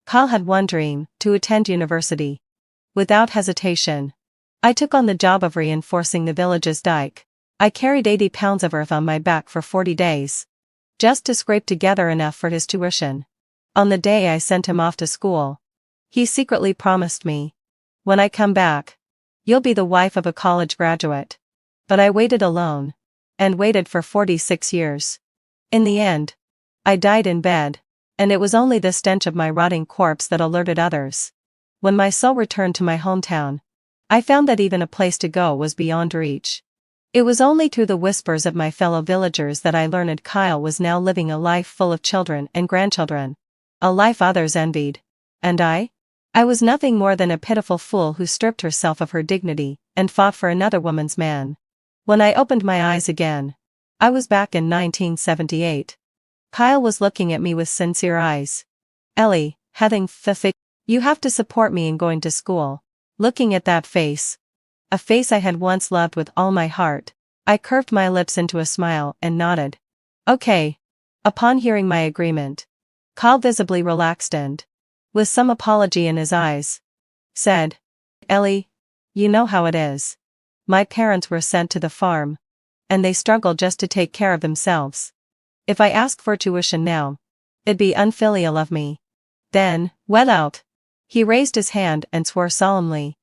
Kyle had one dream: to attend university. Without hesitation, I took on the job of reinforcing the village's dike. I carried 80 pounds of earth on my back for 40 days. Just to scrape together enough for his tuition. On the day I sent him off to school, he secretly promised me, "When I come back, you'll be the wife of a college graduate." But I waited alone. And waited for 46 years. In the end, I died in bed, and it was only the stench of my rotting corpse that alerted others. When my soul returned to my hometown, I found that even a place to go was beyond reach. It was only through the whispers of my fellow villagers that I learned Kyle was now living a life full of children and grandchildren. A life others envied. And I was nothing more than a pitiful fool who stripped herself of her dignity and fought for another woman's man. When I opened my eyes again, I was back in 1978. Kyle was looking at me with sincere eyes. "Ellie, having you have to support me in going to school." Looking at that face, a face I had once loved with all my heart, I curved my lips into a smile and nodded. "Okay." Upon hearing my agreement, Kyle visibly relaxed and, with some apology in his eyes, said, "Ellie, you know how it is. My parents were sent to the farm, and they struggle just to take care of themselves. If I ask for tuition now, it'd be unfilial of me." Then, well out. He raised his hand and swore solemnly.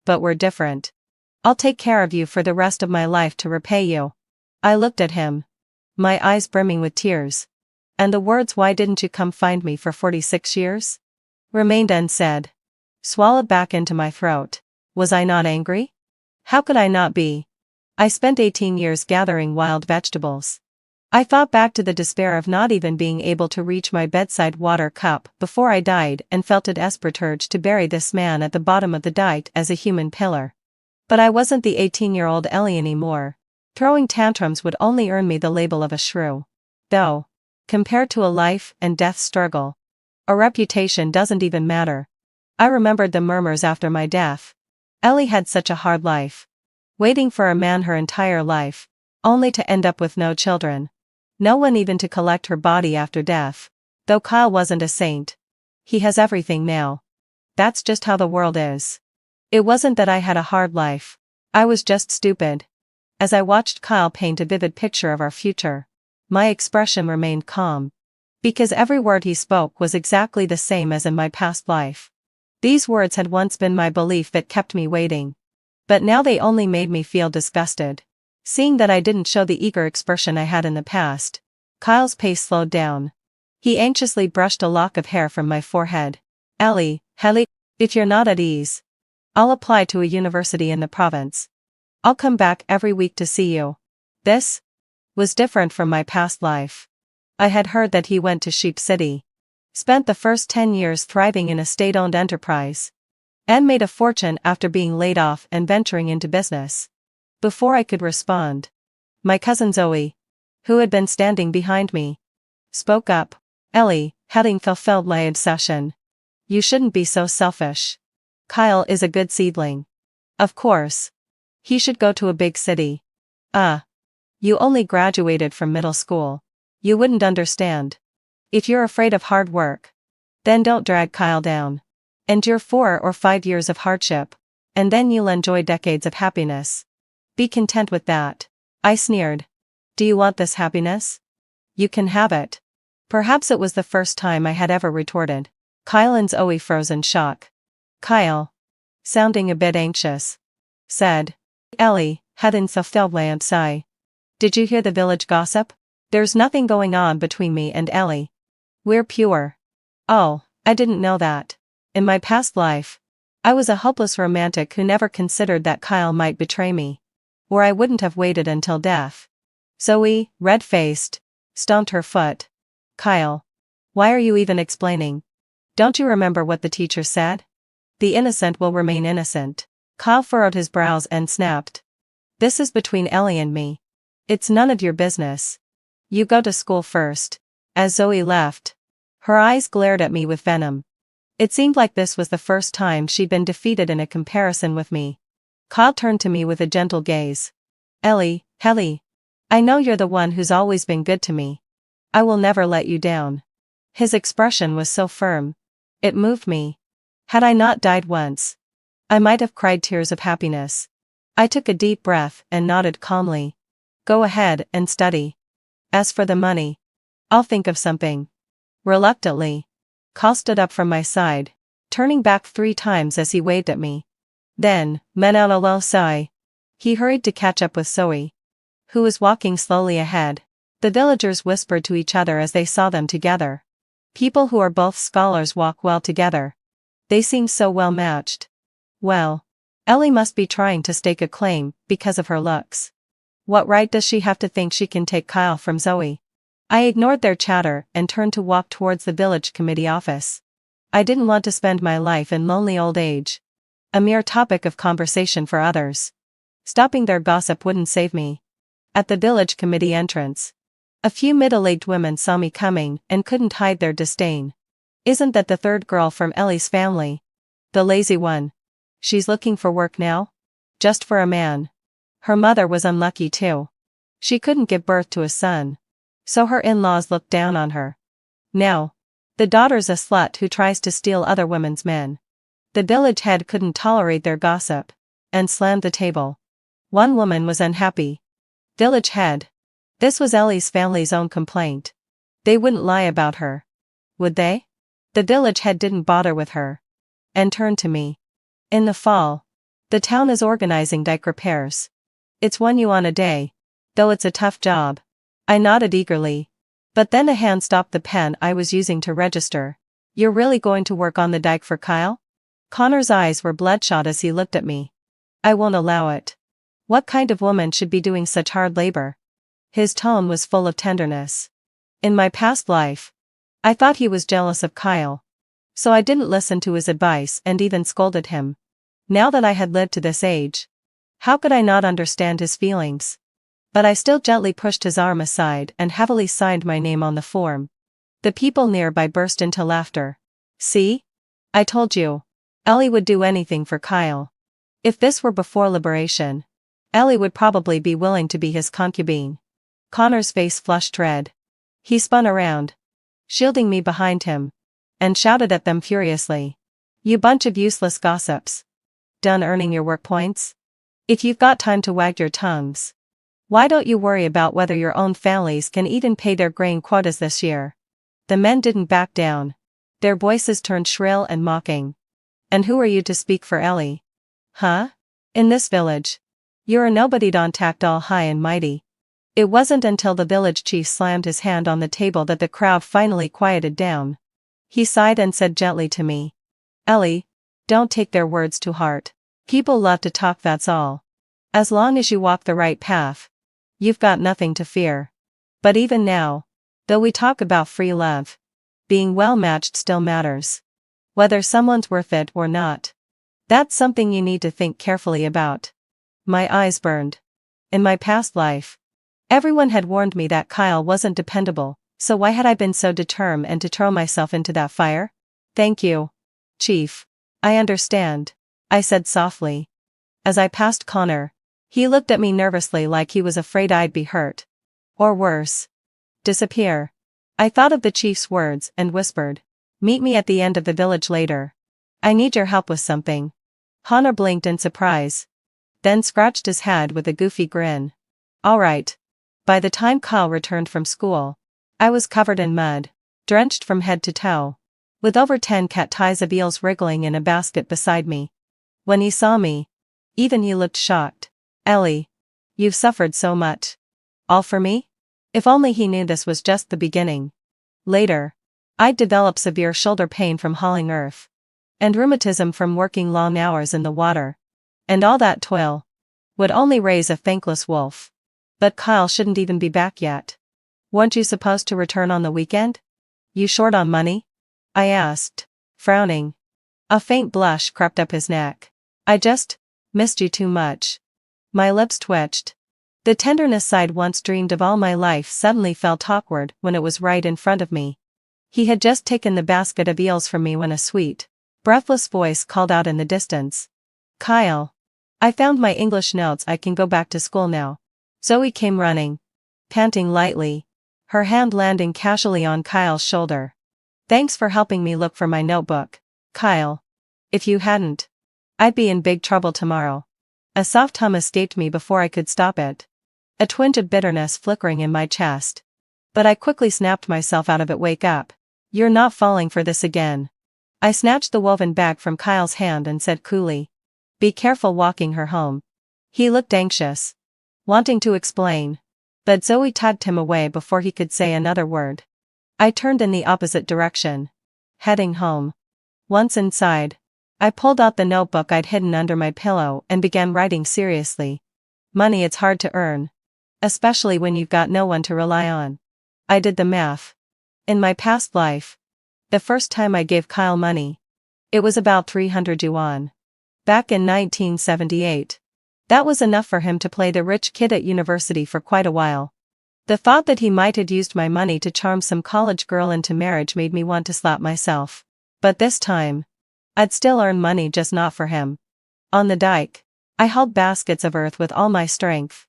"But we're different. I'll take care of you for the rest of my life to repay you." I looked at him, my eyes brimming with tears. And the words, "Why didn't you come find me for 46 years?" remained unsaid. Swallowed back into my throat. Was I not angry? How could I not be? I spent 18 years gathering wild vegetables. I thought back to the despair of not even being able to reach my bedside water cup before I died and felt a desperate urge to bury this man at the bottom of the dike as a human pillar. But I wasn't the 18-year-old Ellie anymore. Throwing tantrums would only earn me the label of a shrew. Though, compared to a life and death struggle, a reputation doesn't even matter. I remembered the murmurs after my death. Ellie had such a hard life. Waiting for a man her entire life, only to end up with no children. No one even to collect her body after death. Though Kyle wasn't a saint. He has everything now. That's just how the world is. It wasn't that I had a hard life. I was just stupid. As I watched Kyle paint a vivid picture of our future, my expression remained calm. Because every word he spoke was exactly the same as in my past life. These words had once been my belief that kept me waiting. But now they only made me feel disgusted. Seeing that I didn't show the eager expression I had in the past, Kyle's pace slowed down. He anxiously brushed a lock of hair from my forehead. "Ellie, if you're not at ease, I'll apply to a university in the province. I'll come back every week to see you." This was different from my past life. I had heard that he went to Sheep City, spent the first 10 years thriving in a state-owned enterprise, and made a fortune after being laid off and venturing into business. Before I could respond, my cousin Zoe, who had been standing behind me, spoke up. "Ellie, having fulfilled my obsession. You shouldn't be so selfish. Kyle is a good seedling. Of course, he should go to a big city. You only graduated from middle school. You wouldn't understand. If you're afraid of hard work, then don't drag Kyle down. Endure 4 or 5 years of hardship, and then you'll enjoy decades of happiness. Be content with that." I sneered. "Do you want this happiness? You can have it." Perhaps it was the first time I had ever retorted. Kyle and Zoe froze in shock. Kyle, sounding a bit anxious, said, "Ellie, hadn't fulfilled my sigh. Did you hear the village gossip? There's nothing going on between me and Ellie. We're pure." "Oh, I didn't know that. In my past life, I was a hopeless romantic who never considered that Kyle might betray me. Or I wouldn't have waited until death." Zoe, red-faced, stomped her foot. "Kyle, why are you even explaining? Don't you remember what the teacher said? The innocent will remain innocent." Kyle furrowed his brows and snapped. "This is between Ellie and me. It's none of your business. You go to school first." As Zoe left, her eyes glared at me with venom. It seemed like this was the first time she'd been defeated in a comparison with me. Kyle turned to me with a gentle gaze. Ellie, I know you're the one who's always been good to me. I will never let you down." His expression was so firm, It moved me. Had I not died once, I might have cried tears of happiness. I took a deep breath and nodded calmly. Go ahead and study. As for the money, I'll think of something. Reluctantly, Kyle stood up from my side, turning back 3 times as he waved at me. Then, men out a low sigh. He hurried to catch up with Zoe, who was walking slowly ahead. The villagers whispered to each other as they saw them together. People who are both scholars walk well together. They seem so well matched. Well, Ellie must be trying to stake a claim because of her looks. What right does she have to think she can take Kyle from Zoe? I ignored their chatter and turned to walk towards the village committee office. I didn't want to spend my life in lonely old age, a mere topic of conversation for others. Stopping their gossip wouldn't save me. At the village committee entrance, a few middle-aged women saw me coming and couldn't hide their disdain. Isn't that the third girl from Ellie's family? The lazy one. She's looking for work now? Just for a man. Her mother was unlucky too. She couldn't give birth to a son, so her in-laws looked down on her. Now, the daughter's a slut who tries to steal other women's men. The village head couldn't tolerate their gossip, and slammed the table. One woman was unhappy. Village head. This was Ellie's family's own complaint. They wouldn't lie about her. Would they? The village head didn't bother with her, and turned to me. In the fall, the town is organizing dike repairs. It's $1 a day, though it's a tough job. I nodded eagerly. But then a hand stopped the pen I was using to register. You're really going to work on the dike for Kyle? Connor's eyes were bloodshot as he looked at me. I won't allow it. What kind of woman should be doing such hard labor? His tone was full of tenderness. In my past life, I thought he was jealous of Kyle, so I didn't listen to his advice and even scolded him. Now that I had lived to this age, how could I not understand his feelings? But I still gently pushed his arm aside and heavily signed my name on the form. The people nearby burst into laughter. See? I told you. Ellie would do anything for Kyle. If this were before liberation, Ellie would probably be willing to be his concubine. Connor's face flushed red. He spun around, shielding me behind him, and shouted at them furiously. You bunch of useless gossips. Done earning your work points? If you've got time to wag your tongues, why don't you worry about whether your own families can eat and pay their grain quotas this year? The men didn't back down. Their voices turned shrill and mocking. And who are you to speak for Ellie? Huh? In this village, you're a nobody. Don't act all high and mighty. It wasn't until the village chief slammed his hand on the table that the crowd finally quieted down. He sighed and said gently to me, Ellie, don't take their words to heart. People love to talk, that's all. As long as you walk the right path, you've got nothing to fear. But even now, though we talk about free love, being well matched still matters. Whether someone's worth it or not. That's something you need to think carefully about. My eyes burned. In my past life, everyone had warned me that Kyle wasn't dependable, so why had I been so determined to throw myself into that fire? Thank you, Chief. I understand, I said softly. As I passed Connor, he looked at me nervously like he was afraid I'd be hurt. Or worse. Disappear. I thought of the chief's words and whispered, meet me at the end of the village later. I need your help with something. Connor blinked in surprise, then scratched his head with a goofy grin. All right. By the time Kyle returned from school, I was covered in mud, drenched from head to toe, with over 10 cat ties of eels wriggling in a basket beside me. When he saw me, even he looked shocked. Ellie, you've suffered so much. All for me? If only he knew this was just the beginning. Later, I'd develop severe shoulder pain from hauling earth, and rheumatism from working long hours in the water. And all that toil would only raise a thankless wolf. But Kyle shouldn't even be back yet. Weren't you supposed to return on the weekend? You short on money? I asked, frowning. A faint blush crept up his neck. I just missed you too much. My lips twitched. The tenderness I'd once dreamed of all my life suddenly felt awkward when it was right in front of me. He had just taken the basket of eels from me when a sweet, breathless voice called out in the distance. Kyle. I found my English notes. I can go back to school now. Zoe came running, panting lightly, her hand landing casually on Kyle's shoulder. Thanks for helping me look for my notebook, Kyle. If you hadn't, I'd be in big trouble tomorrow. A soft hum escaped me before I could stop it. A twinge of bitterness flickering in my chest. But I quickly snapped myself out of it. Wake up. You're not falling for this again. I snatched the woven bag from Kyle's hand and said coolly. Be careful walking her home. He looked anxious, wanting to explain. But Zoe tugged him away before he could say another word. I turned in the opposite direction, heading home. Once inside, I pulled out the notebook I'd hidden under my pillow and began writing seriously. Money, it's hard to earn, especially when you've got no one to rely on. I did the math. In my past life, the first time I gave Kyle money, it was about 300 yuan. Back in 1978. That was enough for him to play the rich kid at university for quite a while. The thought that he might have used my money to charm some college girl into marriage made me want to slap myself. But this time, I'd still earn money, just not for him. On the dike, I hauled baskets of earth with all my strength.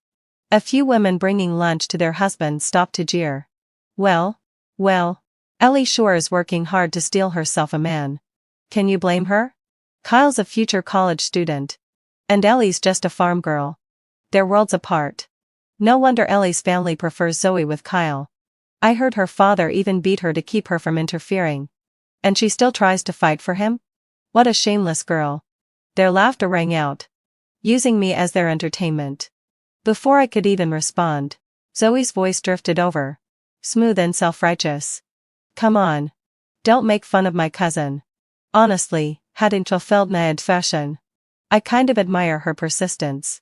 A few women bringing lunch to their husbands stopped to jeer. Well, Ellie sure is working hard to steal herself a man. Can you blame her? Kyle's a future college student. And Ellie's just a farm girl. They're worlds apart. No wonder Ellie's family prefers Zoe with Kyle. I heard her father even beat her to keep her from interfering. And she still tries to fight for him? What a shameless girl. Their laughter rang out, using me as their entertainment. Before I could even respond, Zoe's voice drifted over, smooth and self-righteous. Come on. Don't make fun of my cousin. Honestly, hadn't fulfilled my fashion. I kind of admire her persistence.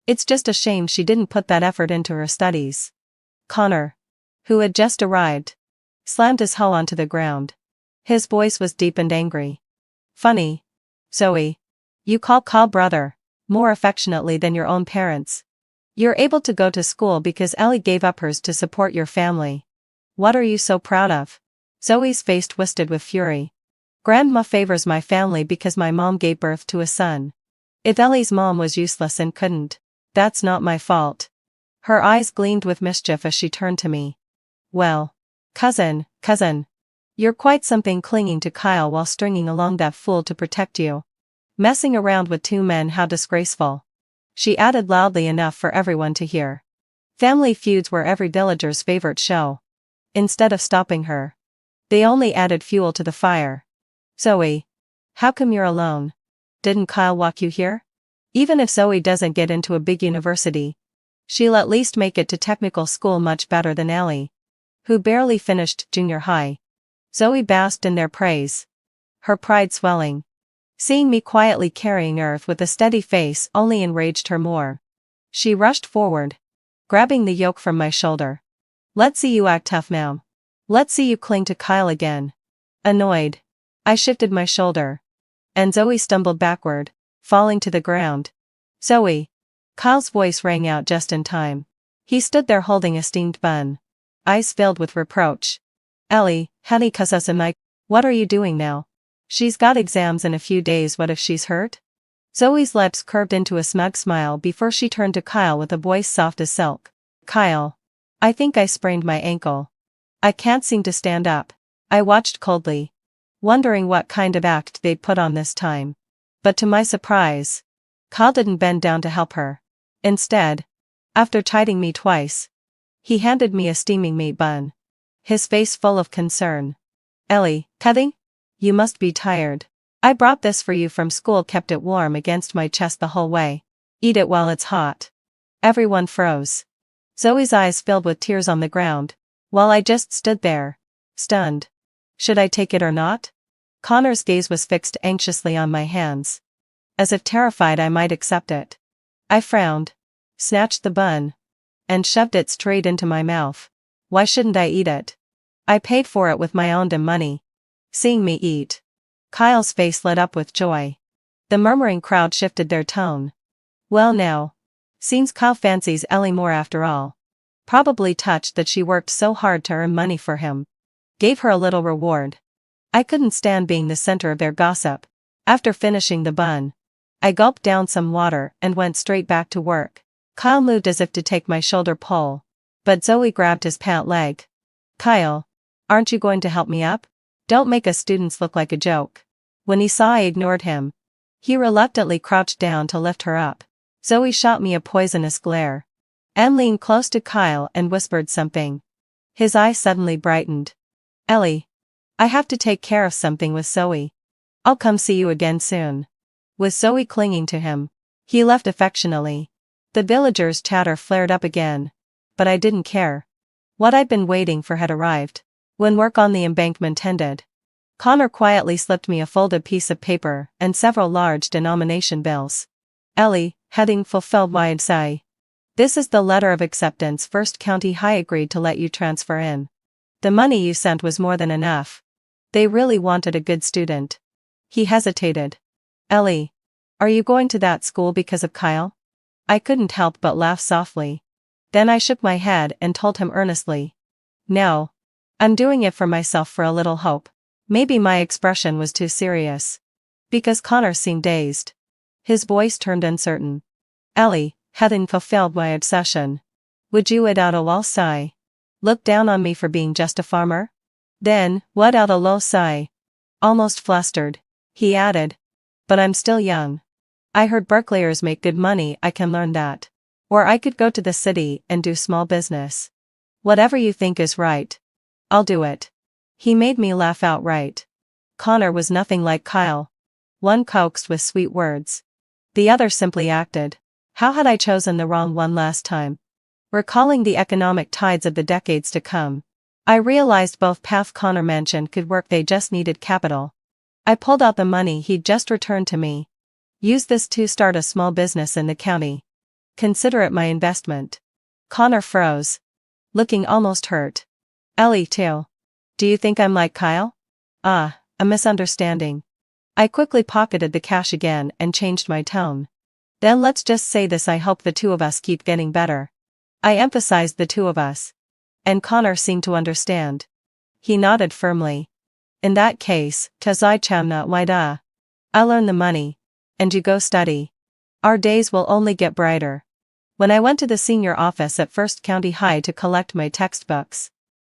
It's just a shame she didn't put that effort into her studies. Connor, who had just arrived, slammed his hoe onto the ground. His voice was deep and angry. Funny, Zoe. You call Kyle brother, more affectionately than your own parents. You're able to go to school because Ellie gave up hers to support your family. What are you so proud of? Zoe's face twisted with fury. Grandma favors my family because my mom gave birth to a son. If Ellie's mom was useless and couldn't, that's not my fault. Her eyes gleamed with mischief as she turned to me. Well, cousin, you're quite something, clinging to Kyle while stringing along that fool to protect you. Messing around with two men, how disgraceful. She added loudly enough for everyone to hear. Family feuds were every villager's favorite show. Instead of stopping her, they only added fuel to the fire. Zoe, how come you're alone? Didn't Kyle walk you here? Even if Zoe doesn't get into a big university, she'll at least make it to technical school much better than Ellie, who barely finished junior high. Zoe basked in their praise, her pride swelling. Seeing me quietly carrying earth with a steady face only enraged her more. She rushed forward, grabbing the yoke from my shoulder. Let's see you act tough now. Let's see you cling to Kyle again. Annoyed, I shifted my shoulder, and Zoe stumbled backward, falling to the ground. Zoe. Kyle's voice rang out just in time. He stood there holding a steamed bun, eyes filled with reproach. Ellie, honey, what are you doing now? She's got exams in a few days. What if she's hurt? Zoe's lips curved into a smug smile before she turned to Kyle with a voice soft as silk. Kyle. I think I sprained my ankle. I can't seem to stand up. I watched coldly, wondering what kind of act they'd put on this time. But to my surprise, Kyle didn't bend down to help her. Instead, after chiding me twice, he handed me a steaming meat bun, his face full of concern. Ellie, cutting? You must be tired. I brought this for you from school, kept it warm against my chest the whole way. Eat it while it's hot. Everyone froze. Zoe's eyes filled with tears on the ground, while I just stood there, stunned. Should I take it or not? Connor's gaze was fixed anxiously on my hands, as if terrified I might accept it. I frowned, snatched the bun, and shoved it straight into my mouth. Why shouldn't I eat it? I paid for it with my own damn money. Seeing me eat, Kyle's face lit up with joy. The murmuring crowd shifted their tone. Well now, seems Kyle fancies Ellie more after all. Probably touched that she worked so hard to earn money for him. Gave her a little reward. I couldn't stand being the center of their gossip. After finishing the bun, I gulped down some water and went straight back to work. Kyle moved as if to take my shoulder pull, but Zoe grabbed his pant leg. Kyle, aren't you going to help me up? Don't make us students look like a joke. When he saw I ignored him, he reluctantly crouched down to lift her up. Zoe shot me a poisonous glare. Em leaned close to Kyle and whispered something. His eyes suddenly brightened. Ellie. I have to take care of something with Zoe. I'll come see you again soon. With Zoe clinging to him, he left affectionately. The villagers' chatter flared up again. But I didn't care. What I'd been waiting for had arrived. When work on the embankment ended, Connor quietly slipped me a folded piece of paper and several large denomination bills. Ellie, heading fulfilled wide sigh. This is the letter of acceptance. First County High agreed to let you transfer in. The money you sent was more than enough. They really wanted a good student. He hesitated. Ellie, are you going to that school because of Kyle? I couldn't help but laugh softly. Then I shook my head and told him earnestly. No. I'm doing it for myself, for a little hope. Maybe my expression was too serious. Because Connor seemed dazed. His voice turned uncertain. Ellie, having fulfilled my obsession. Would you without a low sigh look down on me for being just a farmer? Then, without a low sigh, almost flustered, he added. But I'm still young. I heard Berkeleyers make good money. I can learn that. Or I could go to the city and do small business. Whatever you think is right. I'll do it. He made me laugh outright. Connor was nothing like Kyle. One coaxed with sweet words. The other simply acted. How had I chosen the wrong one last time? Recalling the economic tides of the decades to come, I realized both paths Connor mentioned could work. They just needed capital. I pulled out the money he'd just returned to me. Use this to start a small business in the county. Consider it my investment. Connor froze, looking almost hurt. Ellie too. Do you think I'm like Kyle? A misunderstanding. I quickly pocketed the cash again and changed my tone. Then let's just say this: I hope the two of us keep getting better. I emphasized the two of us. And Connor seemed to understand. He nodded firmly. In that case, Tazai Chamna Waida. I'll earn the money. And you go study. Our days will only get brighter. When I went to the senior office at First County High to collect my textbooks,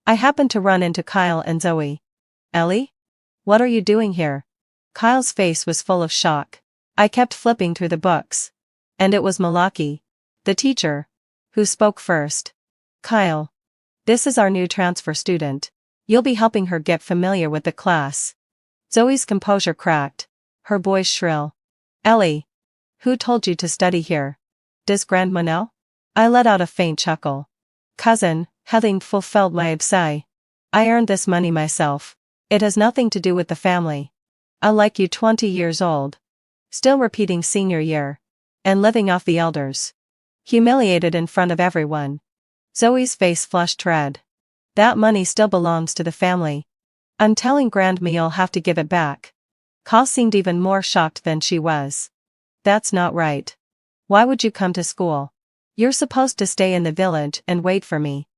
I happened to run into Kyle and Zoe. Ellie? What are you doing here? Kyle's face was full of shock. I kept flipping through the books. And it was Malaki, the teacher, who spoke first. Kyle. This is our new transfer student. You'll be helping her get familiar with the class. Zoe's composure cracked. Her voice shrill. Ellie. Who told you to study here? Does Grandma know? I let out a faint chuckle. Cousin, having fulfilled my sigh. I earned this money myself. It has nothing to do with the family. I like you 20 years old. Still repeating senior year. And living off the elders. Humiliated in front of everyone. Zoe's face flushed red. That money still belongs to the family. I'm telling Grandma you'll have to give it back. Ka seemed even more shocked than she was. That's not right. Why would you come to school? You're supposed to stay in the village and wait for me.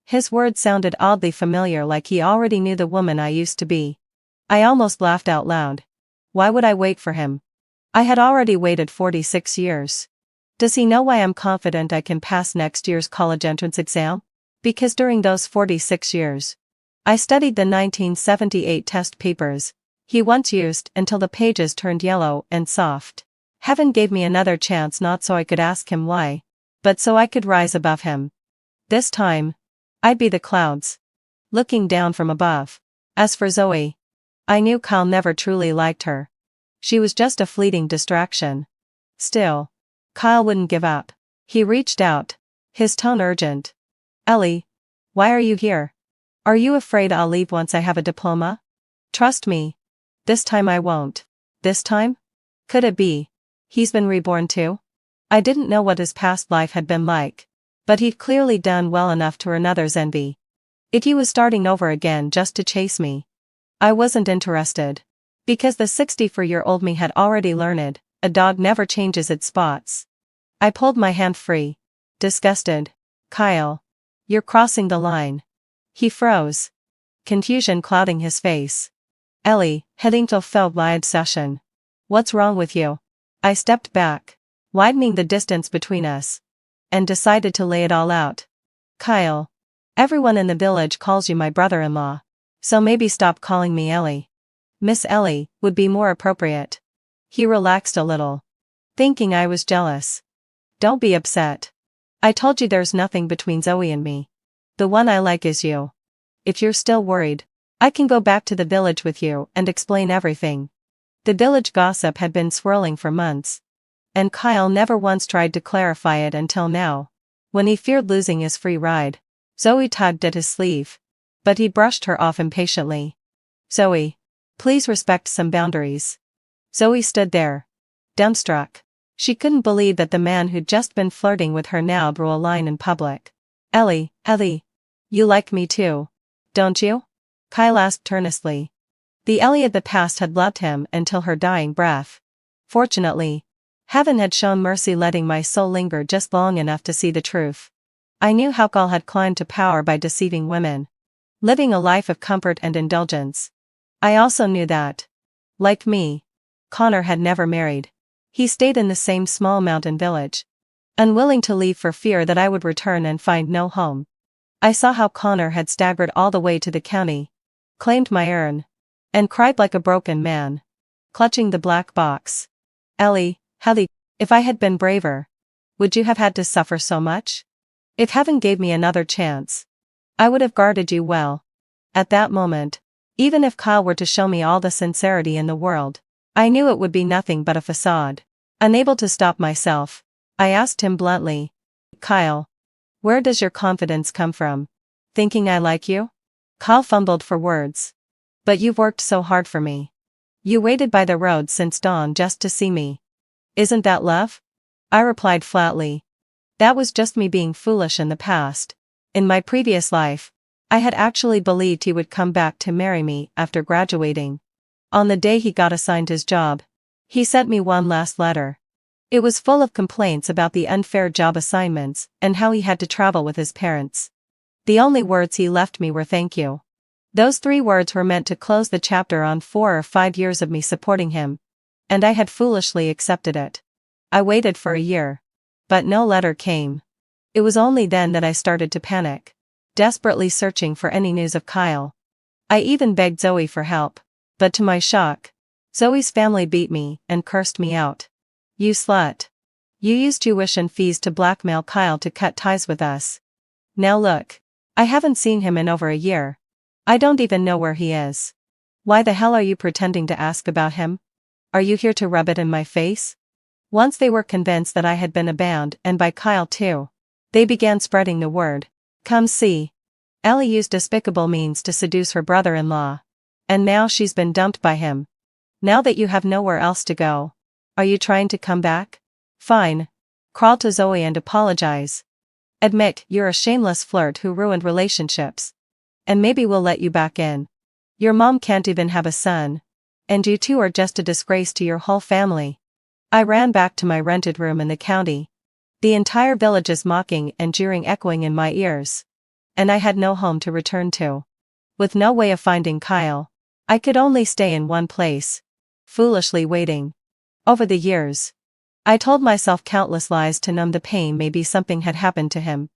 His words sounded oddly familiar, like he already knew the woman I used to be. I almost laughed out loud. Why would I wait for him? I had already waited 46 years. Does he know why I'm confident I can pass next year's college entrance exam? Because during those 46 years, I studied the 1978 test papers he once used until the pages turned yellow and soft. Heaven gave me another chance, not so I could ask him why, but so I could rise above him. This time, I'd be the clouds, looking down from above. As for Zoe, I knew Kyle never truly liked her. She was just a fleeting distraction. Still, Kyle wouldn't give up. He reached out, his tone urgent. Ellie, why are you here? Are you afraid I'll leave once I have a diploma? Trust me. This time I won't. This time? Could it be he's been reborn too? I didn't know what his past life had been like, but he'd clearly done well enough to earn others' envy. If he was starting over again just to chase me, I wasn't interested. Because the 64-year-old me had already learned, a dog never changes its spots. I pulled my hand free. Disgusted. Kyle. You're crossing the line. He froze. Confusion clouding his face. Ellie, heading to felt wide session. What's wrong with you? I stepped back, widening the distance between us, and decided to lay it all out. Kyle. Everyone in the village calls you my brother-in-law. So maybe stop calling me Ellie. Miss Ellie would be more appropriate. He relaxed a little, thinking I was jealous. Don't be upset. I told you there's nothing between Zoe and me. The one I like is you. If you're still worried, I can go back to the village with you and explain everything. The village gossip had been swirling for months, and Kyle never once tried to clarify it until now, when he feared losing his free ride. Zoe tugged at his sleeve, but he brushed her off impatiently. Zoe, please respect some boundaries. Zoe stood there, dumbstruck. She couldn't believe that the man who'd just been flirting with her now drew a line in public. Ellie, you like me too, don't you? Kyle asked earnestly. The Ellie of the past had loved him until her dying breath. Fortunately, heaven had shown mercy, letting my soul linger just long enough to see the truth. I knew how Kyle had climbed to power by deceiving women, living a life of comfort and indulgence. I also knew that, like me, Connor had never married. He stayed in the same small mountain village, unwilling to leave for fear that I would return and find no home. I saw how Connor had staggered all the way to the county, claimed my urn, and cried like a broken man, clutching the black box. Ellie, if I had been braver, would you have had to suffer so much? If heaven gave me another chance, I would have guarded you well. At that moment, even if Kyle were to show me all the sincerity in the world, I knew it would be nothing but a facade. Unable to stop myself, I asked him bluntly, Kyle, where does your confidence come from? Thinking I like you? Kyle fumbled for words. But you've worked so hard for me. You waited by the road since dawn just to see me. Isn't that love? I replied flatly. That was just me being foolish in the past. In my previous life, I had actually believed he would come back to marry me after graduating. On the day he got assigned his job, he sent me one last letter. It was full of complaints about the unfair job assignments and how he had to travel with his parents. The only words he left me were thank you. Those 3 words were meant to close the chapter on 4 or 5 years of me supporting him, and I had foolishly accepted it. I waited for a year, but no letter came. It was only then that I started to panic, desperately searching for any news of Kyle. I even begged Zoe for help, but to my shock, Zoe's family beat me and cursed me out. You slut. You used tuition fees to blackmail Kyle to cut ties with us. Now look, I haven't seen him in over a year. I don't even know where he is. Why the hell are you pretending to ask about him? Are you here to rub it in my face? Once they were convinced that I had been abandoned, and by Kyle too, they began spreading the word. Come see. Ellie used despicable means to seduce her brother-in-law. And now she's been dumped by him. Now that you have nowhere else to go, are you trying to come back? Fine. Crawl to Zoe and apologize. Admit you're a shameless flirt who ruined relationships. And maybe we'll let you back in. Your mom can't even have a son. And you two are just a disgrace to your whole family. I ran back to my rented room in the county. The entire village's mocking and jeering echoing in my ears. And I had no home to return to. With no way of finding Kyle, I could only stay in one place, foolishly waiting. Over the years, I told myself countless lies to numb the pain. Maybe something had happened to him.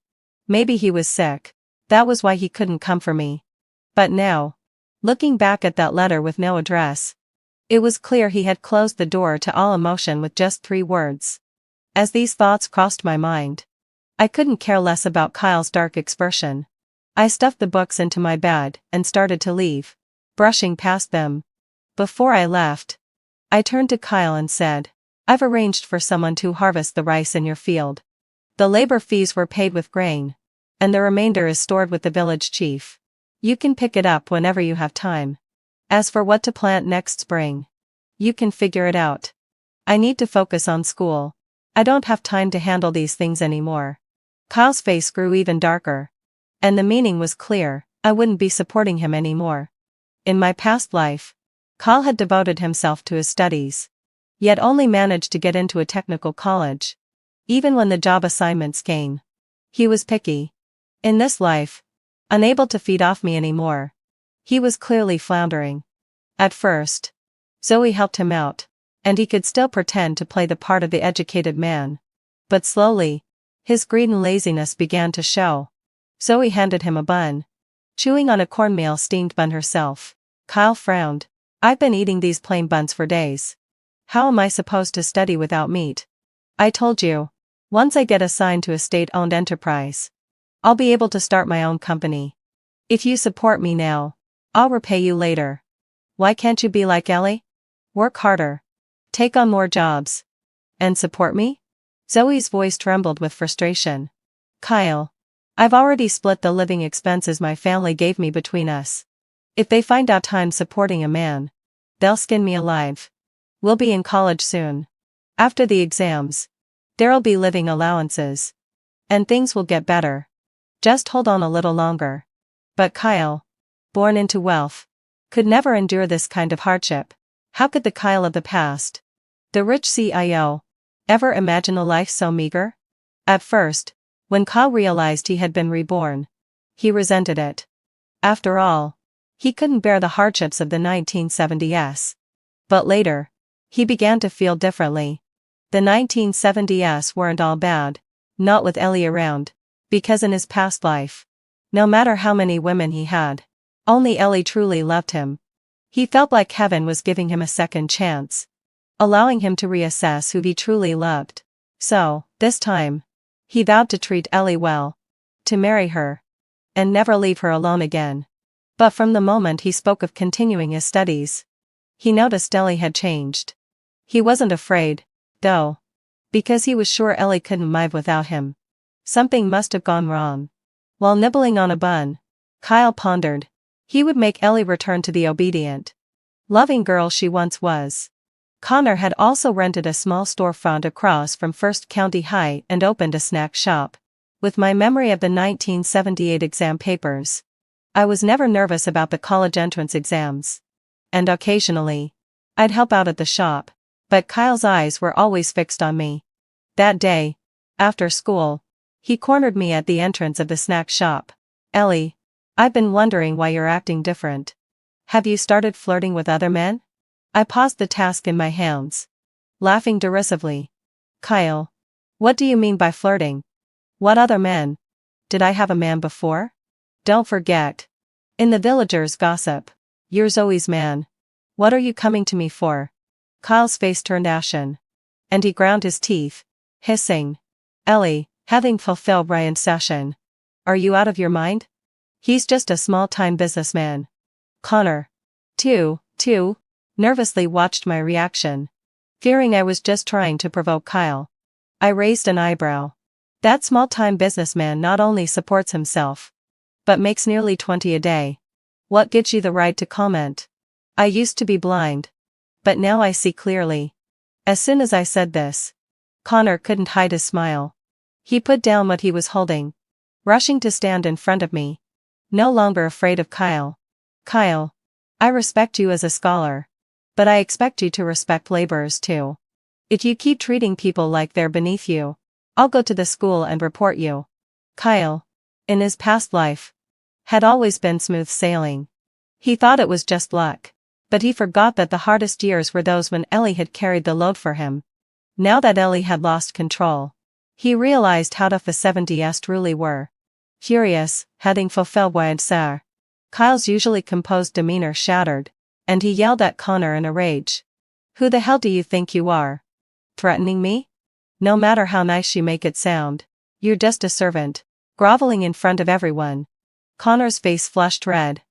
Maybe he was sick. That was why he couldn't come for me. But now, looking back at that letter with no address, it was clear he had closed the door to all emotion with just 3 words. As these thoughts crossed my mind, I couldn't care less about Kyle's dark expression. I stuffed the books into my bag and started to leave, brushing past them. Before I left, I turned to Kyle and said, I've arranged for someone to harvest the rice in your field. The labor fees were paid with grain, and the remainder is stored with the village chief. You can pick it up whenever you have time. As for what to plant next spring, you can figure it out. I need to focus on school. I don't have time to handle these things anymore. Kyle's face grew even darker. And the meaning was clear, I wouldn't be supporting him anymore. In my past life, Kyle had devoted himself to his studies, yet only managed to get into a technical college. Even when the job assignments came, he was picky. In this life, unable to feed off me anymore, he was clearly floundering. At first, Zoe helped him out, and he could still pretend to play the part of the educated man. But slowly, his greed and laziness began to show. Zoe handed him a bun. chewing on a cornmeal steamed bun herself. Kyle frowned. I've been eating these plain buns for days. How am I supposed to study without meat? I told you. Once I get assigned to a state-owned enterprise, I'll be able to start my own company. If you support me now, I'll repay you later. Why can't you be like Ellie? Work harder. Take on more jobs. And support me? Zoe's voice trembled with frustration. Kyle. I've already split the living expenses my family gave me between us. If they find out I'm supporting a man, they'll skin me alive. We'll be in college soon. After the exams, there'll be living allowances. And things will get better. Just hold on a little longer. But Kyle, born into wealth, could never endure this kind of hardship. How could the Kyle of the past, the rich CIO, ever imagine a life so meager? At first, when Kyle realized he had been reborn, he resented it. After all, he couldn't bear the hardships of the 1970s. But later, he began to feel differently. The 1970s weren't all bad, not with Ellie around, because in his past life, no matter how many women he had, only Ellie truly loved him. He felt like heaven was giving him a second chance, allowing him to reassess who he truly loved. So, this time, he vowed to treat Ellie well, to marry her, and never leave her alone again. But from the moment he spoke of continuing his studies, he noticed Ellie had changed. He wasn't afraid, though, because he was sure Ellie couldn't live without him. Something must have gone wrong. While nibbling on a bun, Kyle pondered. He would make Ellie return to the obedient, loving girl she once was. Connor had also rented a small storefront across from First County High and opened a snack shop. With my memory of the 1978 exam papers, I was never nervous about the college entrance exams. And occasionally, I'd help out at the shop, but Kyle's eyes were always fixed on me. That day, after school, he cornered me at the entrance of the snack shop. Ellie, I've been wondering why you're acting different. Have you started flirting with other men? I paused the task in my hands, laughing derisively. Kyle, what do you mean by flirting? What other men? Did I have a man before? Don't forget. In the villagers' gossip, you're Zoe's man. What are you coming to me for? Kyle's face turned ashen, and he ground his teeth, hissing. Ellie, having fulfilled Ryan's session. Are you out of your mind? He's just a small-time businessman. Connor, too, nervously watched my reaction, fearing I was just trying to provoke Kyle. I raised an eyebrow. That small-time businessman not only supports himself, but makes nearly 20 a day. What gives you the right to comment? I used to be blind, but now I see clearly. As soon as I said this, Connor couldn't hide his smile. He put down what he was holding, rushing to stand in front of me, no longer afraid of Kyle. Kyle, I respect you as a scholar, but I expect you to respect laborers too. If you keep treating people like they're beneath you, I'll go to the school and report you. Kyle, in his past life, had always been smooth sailing. He thought it was just luck, but he forgot that the hardest years were those when Ellie had carried the load for him. Now that Ellie had lost control, he realized how tough the 70s truly were. Furious, having fulfilled Wyatt Sar, Kyle's usually composed demeanor shattered, and he yelled at Connor in a rage. Who the hell do you think you are? Threatening me? No matter how nice you make it sound, you're just a servant, groveling in front of everyone. Connor's face flushed red,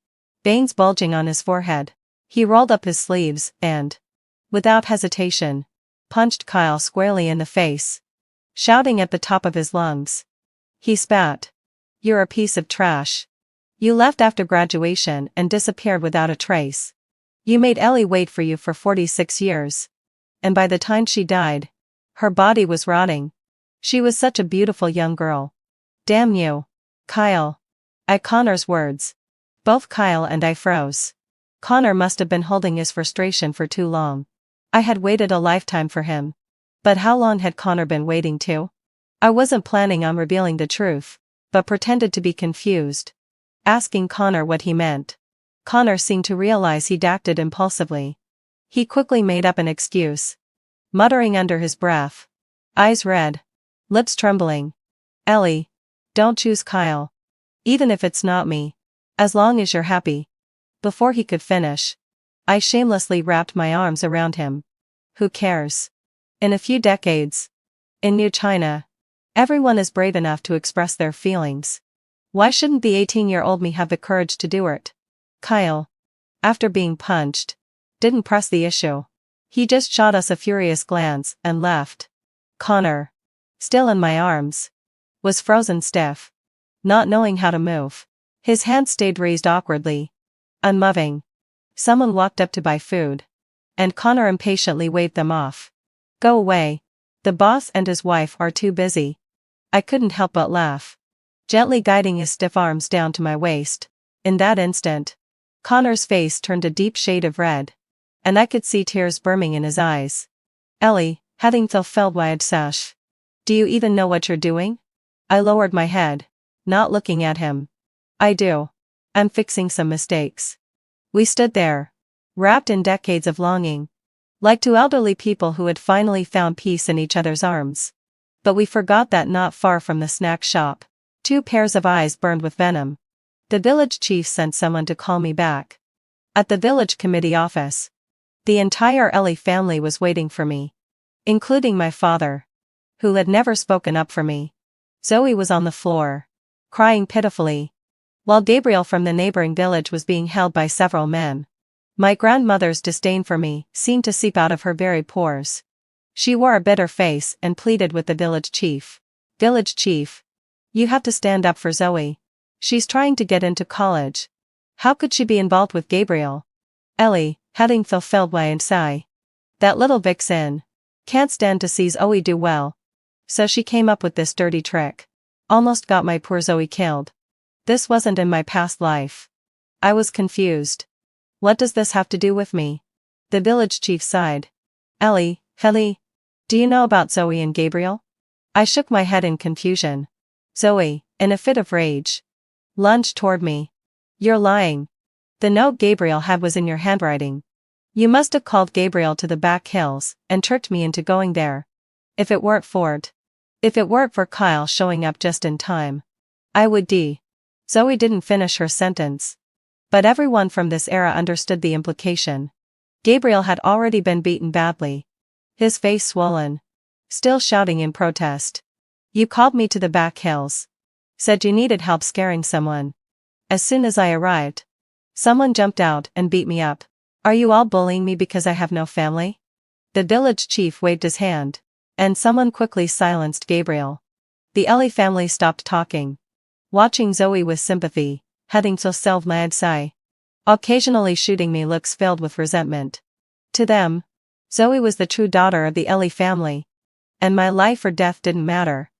veins bulging on his forehead. He rolled up his sleeves and, without hesitation, punched Kyle squarely in the face, shouting at the top of his lungs. He spat. You're a piece of trash. You left after graduation and disappeared without a trace. You made Ellie wait for you for 46 years. And by the time she died, her body was rotting. She was such a beautiful young girl. Damn you, Kyle. At Connor's words, both Kyle and I froze. Connor must have been holding his frustration for too long. I had waited a lifetime for him. But how long had Connor been waiting too? I wasn't planning on revealing the truth, but pretended to be confused, asking Connor what he meant. Connor seemed to realize he'd acted impulsively. He quickly made up an excuse, muttering under his breath, eyes red, lips trembling. Ellie, don't choose Kyle. Even if it's not me. As long as you're happy. Before he could finish, I shamelessly wrapped my arms around him. Who cares? In a few decades, in New China, everyone is brave enough to express their feelings. Why shouldn't the 18-year-old me have the courage to do it? Kyle, after being punched, didn't press the issue. He just shot us a furious glance and left. Connor, still in my arms, was frozen stiff, not knowing how to move. His hands stayed raised awkwardly, unmoving. Someone walked up to buy food, and Connor impatiently waved them off. Go away. The boss and his wife are too busy. I couldn't help but laugh, gently guiding his stiff arms down to my waist. In that instant, Connor's face turned a deep shade of red, and I could see tears brimming in his eyes. Ellie, heading till Feldwide Sash. Do you even know what you're doing? I lowered my head, not looking at him. I do. I'm fixing some mistakes. We stood there, wrapped in decades of longing, like two elderly people who had finally found peace in each other's arms. But we forgot that not far from the snack shop, two pairs of eyes burned with venom. The village chief sent someone to call me back. At the village committee office, the entire Ellie family was waiting for me, including my father, who had never spoken up for me. Zoe was on the floor, crying pitifully, while Gabriel from the neighboring village was being held by several men. My grandmother's disdain for me seemed to seep out of her very pores. She wore a bitter face and pleaded with the village chief. Village chief, you have to stand up for Zoe. She's trying to get into college. How could she be involved with Gabriel? Ellie, heading fulfilled and sigh. That little vixen can't stand to see Zoe do well. So she came up with this dirty trick. Almost got my poor Zoe killed. This wasn't in my past life. I was confused. What does this have to do with me? The village chief sighed. Ellie, do you know about Zoe and Gabriel? I shook my head in confusion. Zoe, in a fit of rage, lunged toward me. You're lying. The note Gabriel had was in your handwriting. You must have called Gabriel to the back hills and tricked me into going there. If it weren't for Kyle showing up just in time, I would die. Zoe didn't finish her sentence, but everyone from this era understood the implication. Gabriel had already been beaten badly, his face swollen, still shouting in protest. You called me to the back hills. Said you needed help scaring someone. As soon as I arrived, someone jumped out and beat me up. Are you all bullying me because I have no family? The village chief waved his hand, and someone quickly silenced Gabriel. The Ellie family stopped talking, watching Zoe with sympathy, heading to Selvmad, occasionally shooting me looks filled with resentment. To them, Zoe was the true daughter of the Ellie family, and my life or death didn't matter.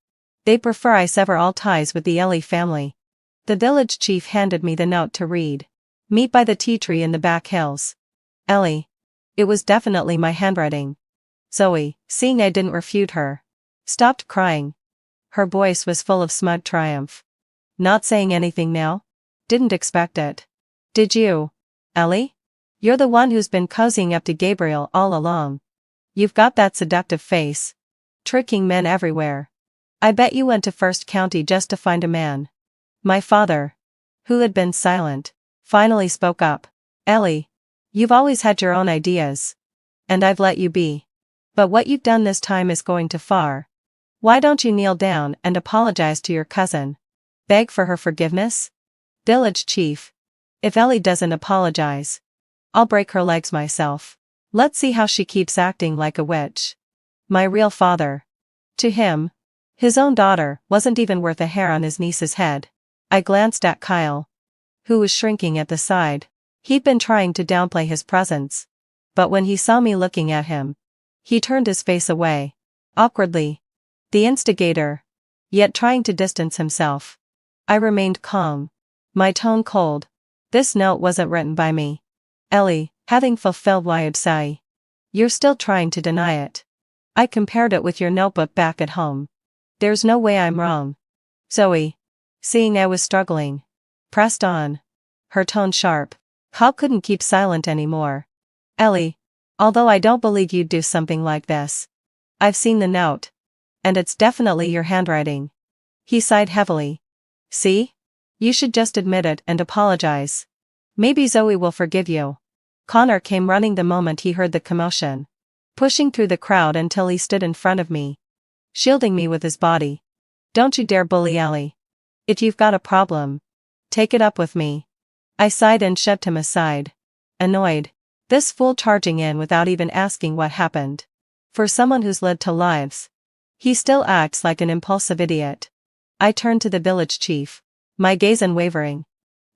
They prefer I sever all ties with the Ellie family. The village chief handed me the note to read. Meet by the tea tree in the back hills. Ellie. It was definitely my handwriting. Zoe, seeing I didn't refute her, stopped crying. Her voice was full of smug triumph. Not saying anything now? Didn't expect it. Did you, Ellie? You're the one who's been cozying up to Gabriel all along. You've got that seductive face, tricking men everywhere. I bet you went to First County just to find a man. My father, who had been silent, finally spoke up. Ellie, you've always had your own ideas, and I've let you be. But what you've done this time is going too far. Why don't you kneel down and apologize to your cousin? Beg for her forgiveness? Village chief. If Ellie doesn't apologize, I'll break her legs myself. Let's see how she keeps acting like a witch. My real father. To him, his own daughter wasn't even worth a hair on his niece's head. I glanced at Kyle, who was shrinking at the side. He'd been trying to downplay his presence, but when he saw me looking at him, he turned his face away, awkwardly. The instigator, yet trying to distance himself. I remained calm, my tone cold. This note wasn't written by me. Ellie, having fulfilled Wayabsai. You're still trying to deny it. I compared it with your notebook back at home. There's no way I'm wrong. Zoe, seeing I was struggling, pressed on, her tone sharp. Kyle couldn't keep silent anymore. Ellie, although I don't believe you'd do something like this, I've seen the note, and it's definitely your handwriting. He sighed heavily. See? You should just admit it and apologize. Maybe Zoe will forgive you. Connor came running the moment he heard the commotion, pushing through the crowd until he stood in front of me, shielding me with his body. Don't you dare bully Ellie. If you've got a problem, take it up with me. I sighed and shoved him aside, annoyed. This fool charging in without even asking what happened. For someone who's led 2 lives, he still acts like an impulsive idiot. I turned to the village chief, my gaze unwavering.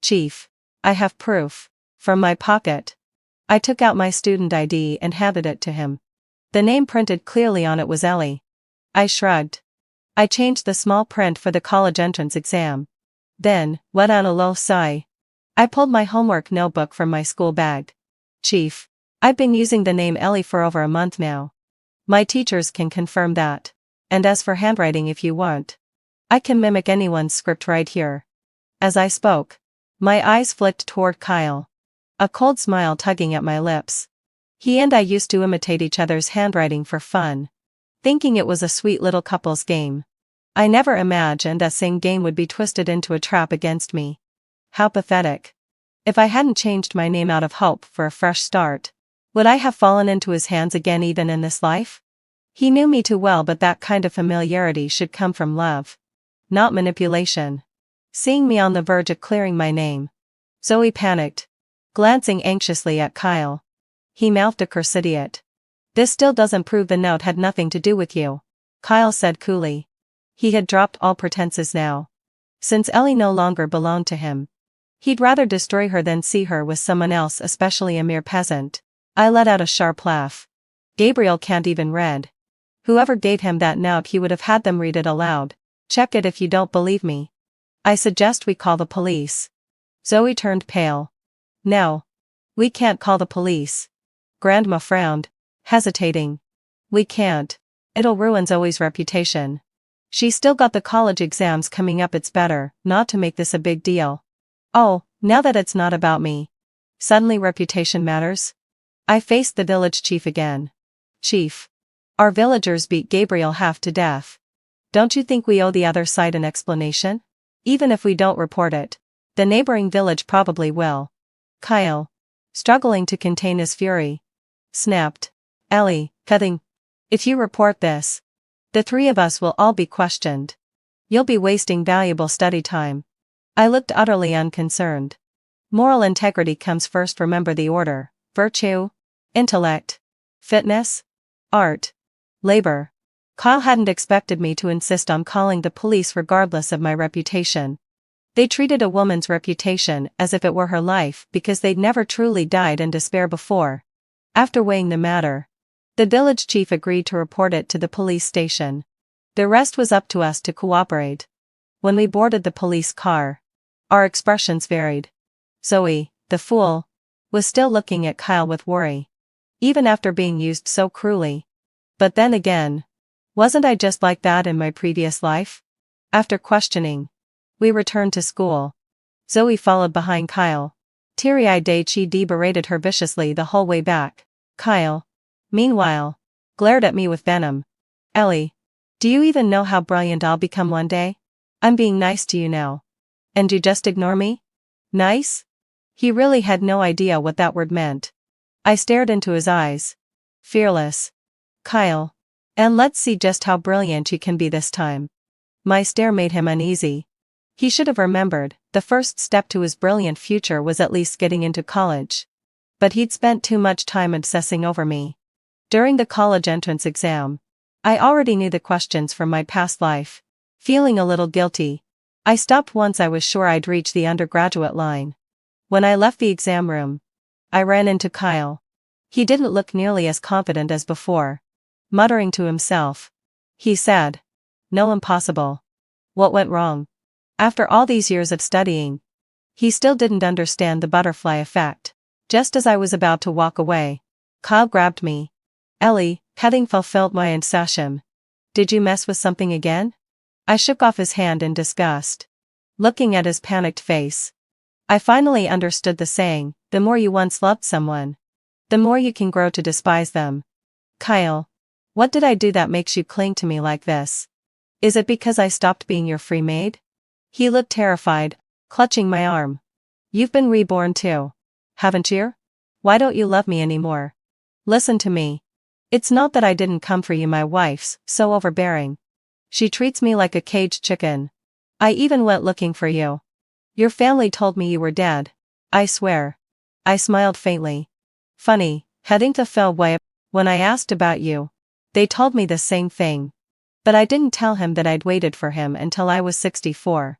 Chief, I have proof. From my pocket, I took out my student ID and handed it to him. The name printed clearly on it was Ellie. I shrugged. I changed the small print for the college entrance exam. Then, let out a low sigh. I pulled my homework notebook from my school bag. Chief, I've been using the name Ellie for over a month now. My teachers can confirm that. And as for handwriting, if you want, I can mimic anyone's script right here. As I spoke, my eyes flicked toward Kyle, a cold smile tugging at my lips. He and I used to imitate each other's handwriting for fun, thinking it was a sweet little couple's game. I never imagined that same game would be twisted into a trap against me. How pathetic. If I hadn't changed my name out of hope for a fresh start, would I have fallen into his hands again even in this life? He knew me too well, but that kind of familiarity should come from love, not manipulation. Seeing me on the verge of clearing my name, Zoe panicked, glancing anxiously at Kyle. He mouthed a curse idiot. This still doesn't prove the note had nothing to do with you, Kyle said coolly. He had dropped all pretenses now. Since Ellie no longer belonged to him, he'd rather destroy her than see her with someone else, especially a mere peasant. I let out a sharp laugh. Gabriel can't even read. Whoever gave him that note, he would have had them read it aloud. Check it if you don't believe me. I suggest we call the police. Zoe turned pale. No. We can't call the police. Grandma frowned, hesitating. We can't. It'll ruin Zoe's reputation. She's still got the college exams coming up. It's better not to make this a big deal. Oh, now that it's not about me. Suddenly reputation matters? I faced the village chief again. Chief, our villagers beat Gabriel half to death. Don't you think we owe the other side an explanation? Even if we don't report it, the neighboring village probably will. Kyle, struggling to contain his fury, snapped. Ellie, cutting. If you report this, the 3 of us will all be questioned. You'll be wasting valuable study time. I looked utterly unconcerned. Moral integrity comes first. Remember the order: virtue, intellect, fitness, art, labor. Kyle hadn't expected me to insist on calling the police regardless of my reputation. They treated a woman's reputation as if it were her life because they'd never truly died in despair before. After weighing the matter, the village chief agreed to report it to the police station. The rest was up to us to cooperate. When we boarded the police car, our expressions varied. Zoe, the fool, was still looking at Kyle with worry, even after being used so cruelly. But then again, wasn't I just like that in my previous life? After questioning, we returned to school. Zoe followed behind Kyle. Teary-eyed, she berated her viciously the whole way back. Kyle, meanwhile, glared at me with venom. Ellie, do you even know how brilliant I'll become one day? I'm being nice to you now. And you just ignore me? Nice? He really had no idea what that word meant. I stared into his eyes. Fearless. Kyle. And let's see just how brilliant you can be this time. My stare made him uneasy. He should have remembered, the first step to his brilliant future was at least getting into college. But he'd spent too much time obsessing over me. During the college entrance exam, I already knew the questions from my past life. Feeling a little guilty, I stopped once I was sure I'd reach the undergraduate line. When I left the exam room, I ran into Kyle. He didn't look nearly as confident as before. Muttering to himself, he said, "No, impossible. What went wrong?" After all these years of studying, he still didn't understand the butterfly effect. Just as I was about to walk away, Kyle grabbed me. Ellie, having fulfilled my insatium. Did you mess with something again? I shook off his hand in disgust, looking at his panicked face. I finally understood the saying, the more you once loved someone, the more you can grow to despise them. Kyle, what did I do that makes you cling to me like this? Is it because I stopped being your free maid? He looked terrified, clutching my arm. You've been reborn too. Haven't you? Why don't you love me anymore? Listen to me. It's not that I didn't come for you, my wife's so overbearing. She treats me like a caged chicken. I even went looking for you. Your family told me you were dead. I swear. I smiled faintly. Funny, heading to fell way when I asked about you. They told me the same thing. But I didn't tell him that I'd waited for him until I was 64.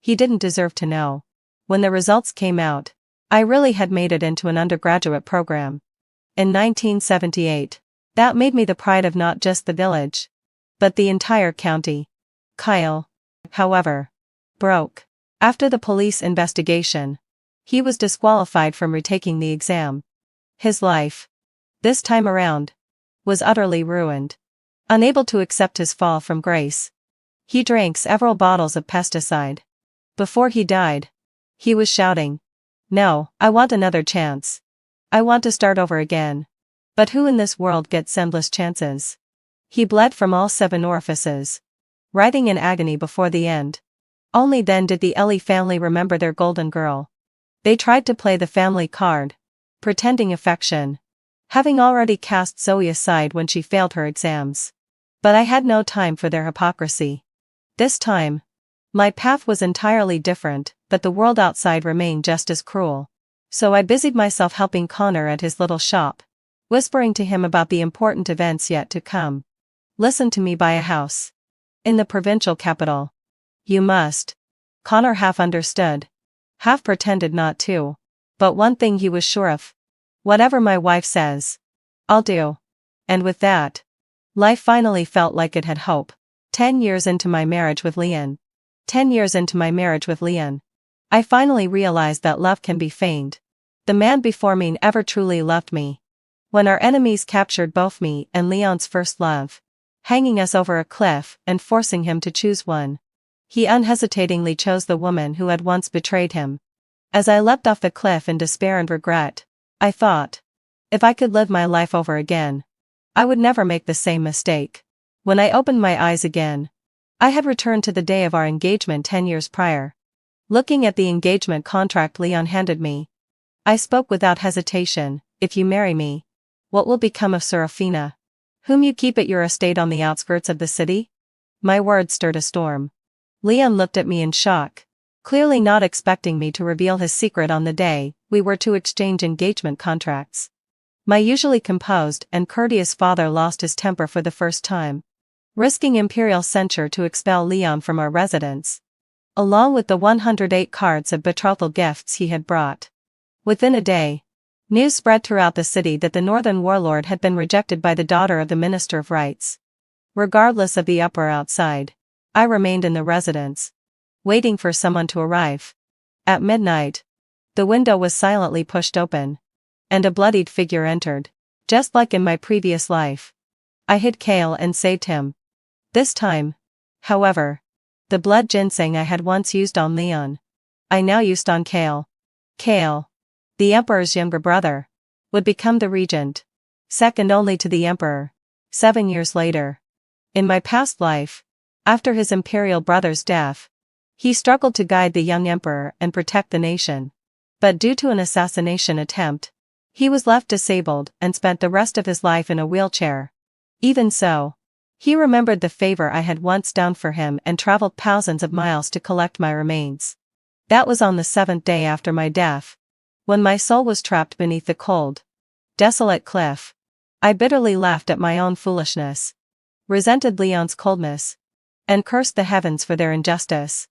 He didn't deserve to know. When the results came out, I really had made it into an undergraduate program. In 1978. That made me the pride of not just the village, but the entire county. Kyle, however, broke. After the police investigation, he was disqualified from retaking the exam. His life, this time around, was utterly ruined. Unable to accept his fall from grace, he drank several bottles of pesticide. Before he died, he was shouting, "No, I want another chance. I want to start over again. But who in this world gets endless chances?" He bled from all 7 orifices, writhing in agony before the end. Only then did the Ellie family remember their golden girl. They tried to play the family card, pretending affection, having already cast Zoe aside when she failed her exams. But I had no time for their hypocrisy. This time, my path was entirely different, but the world outside remained just as cruel. So I busied myself helping Connor at his little shop, whispering to him about the important events yet to come. Listen to me, buy a house in the provincial capital. You must. Connor half understood, half pretended not to. But one thing he was sure of. Whatever my wife says, I'll do. And with that, life finally felt like it had hope. 10 years into my marriage with Leon. 10 years into my marriage with Leon, I finally realized that love can be feigned. The man before me never truly loved me. When our enemies captured both me and Leon's first love, hanging us over a cliff and forcing him to choose one, he unhesitatingly chose the woman who had once betrayed him. As I leapt off the cliff in despair and regret, I thought, if I could live my life over again, I would never make the same mistake. When I opened my eyes again, I had returned to the day of our engagement 10 years prior. Looking at the engagement contract Leon handed me, I spoke without hesitation. If you marry me, what will become of Serafina, whom you keep at your estate on the outskirts of the city? My words stirred a storm. Leon looked at me in shock, clearly not expecting me to reveal his secret on the day we were to exchange engagement contracts. My usually composed and courteous father lost his temper for the first time, risking imperial censure to expel Leon from our residence, along with the 108 cards of betrothal gifts he had brought. Within a day, news spread throughout the city that the northern warlord had been rejected by the daughter of the Minister of Rights. Regardless of the uproar outside, I remained in the residence, waiting for someone to arrive. At midnight, the window was silently pushed open, and a bloodied figure entered. Just like in my previous life, I hid Kale and saved him. This time, however, the blood ginseng I had once used on Leon, I now used on Kale. Kale, the Emperor's younger brother, would become the regent, second only to the Emperor, 7 years later. In my past life, after his imperial brother's death, he struggled to guide the young emperor and protect the nation. But due to an assassination attempt, he was left disabled and spent the rest of his life in a wheelchair. Even so, he remembered the favor I had once done for him and traveled thousands of miles to collect my remains. That was on the 7th day after my death, when my soul was trapped beneath the cold, desolate cliff. I bitterly laughed at my own foolishness, resented Leon's coldness, and cursed the heavens for their injustice.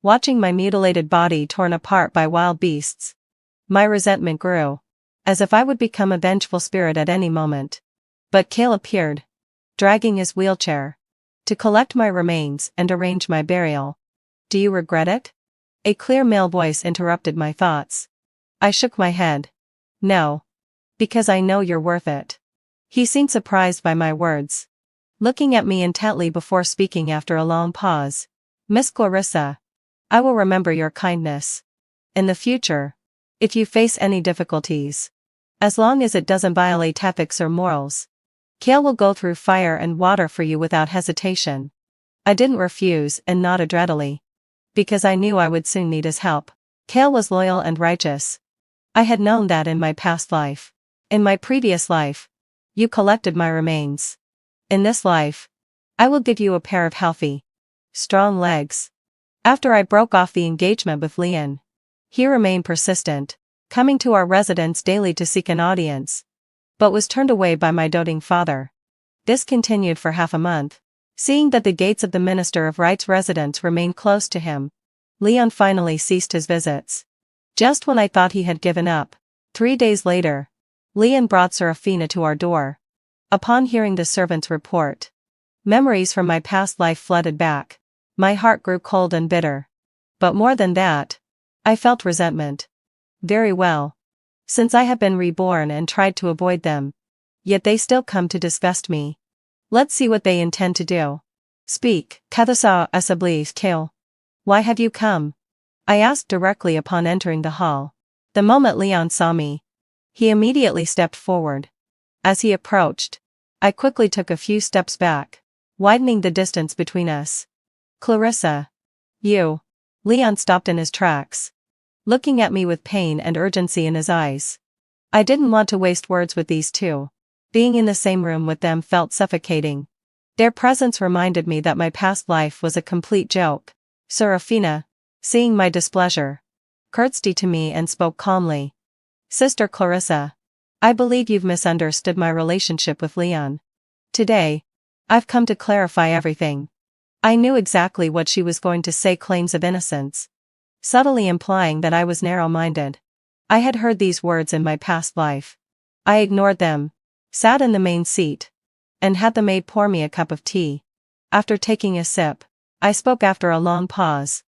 Watching my mutilated body torn apart by wild beasts, my resentment grew, as if I would become a vengeful spirit at any moment. But Kale appeared, dragging his wheelchair, to collect my remains and arrange my burial. Do you regret it? A clear male voice interrupted my thoughts. I shook my head. No. Because I know you're worth it. He seemed surprised by my words, looking at me intently before speaking after a long pause. Miss Clarissa, I will remember your kindness. In the future, if you face any difficulties, as long as it doesn't violate ethics or morals, Kale will go through fire and water for you without hesitation. I didn't refuse and nodded readily, because I knew I would soon need his help. Kale was loyal and righteous. I had known that in my past life. In my previous life, you collected my remains. In this life, I will give you a pair of healthy, strong legs. After I broke off the engagement with Leon, he remained persistent, coming to our residence daily to seek an audience, but was turned away by my doting father. This continued for half a month. Seeing that the gates of the Minister of Right's residence remained closed to him, Leon finally ceased his visits. Just when I thought he had given up, 3 days later, Leon brought Serafina to our door. Upon hearing the servant's report, memories from my past life flooded back. My heart grew cold and bitter. But more than that, I felt resentment. Very well. Since I have been reborn and tried to avoid them, yet they still come to disgust me. Let's see what they intend to do. Speak, Kathasa Asablis Kale. Why have you come? I asked directly upon entering the hall. The moment Leon saw me, he immediately stepped forward. As he approached, I quickly took a few steps back, widening the distance between us. Clarissa. You. Leon stopped in his tracks, looking at me with pain and urgency in his eyes. I didn't want to waste words with these two. Being in the same room with them felt suffocating. Their presence reminded me that my past life was a complete joke. Serafina, seeing my displeasure, curtsied to me and spoke calmly. Sister Clarissa, I believe you've misunderstood my relationship with Leon. Today, I've come to clarify everything. I knew exactly what she was going to say, claims of innocence, subtly implying that I was narrow-minded. I had heard these words in my past life. I ignored them, sat in the main seat, and had the maid pour me a cup of tea. After taking a sip, I spoke after a long pause.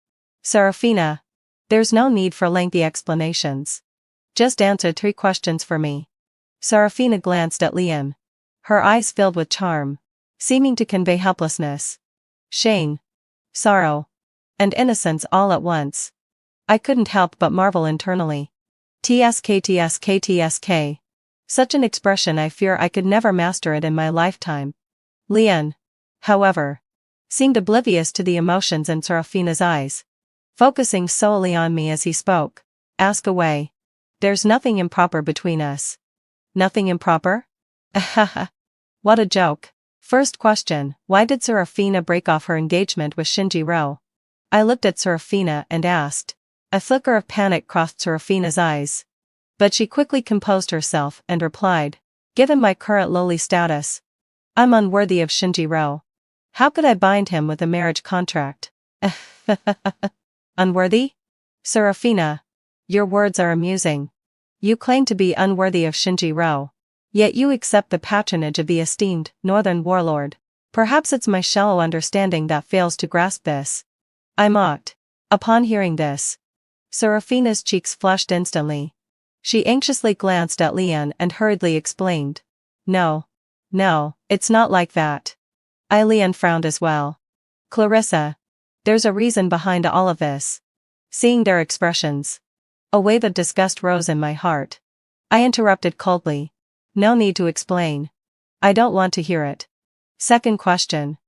Serafina, there's no need for lengthy explanations. Just answer 3 questions for me. Serafina glanced at Leon. Her eyes filled with charm, seeming to convey helplessness, shame, sorrow, and innocence all at once. I couldn't help but marvel internally. TSK. Such an expression, I fear I could never master it in my lifetime. Leon, however, seemed oblivious to the emotions in Serafina's eyes, focusing solely on me as he spoke. Ask away. There's nothing improper between us. Nothing improper? Ahaha. What a joke. First question, why did Serafina break off her engagement with Shinjiro? I looked at Serafina and asked. A flicker of panic crossed Serafina's eyes, but she quickly composed herself and replied, given my current lowly status, I'm unworthy of Shinjiro. How could I bind him with a marriage contract? Unworthy? Serafina, your words are amusing. You claim to be unworthy of Shinjiro, yet you accept the patronage of the esteemed northern warlord. Perhaps it's my shallow understanding that fails to grasp this. I mocked. Upon hearing this, Serafina's cheeks flushed instantly. She anxiously glanced at Leon and hurriedly explained. No, it's not like that. Leon frowned as well. Clarissa, there's a reason behind all of this. Seeing their expressions, a wave of disgust rose in my heart. I interrupted coldly. No need to explain. I don't want to hear it. Second question.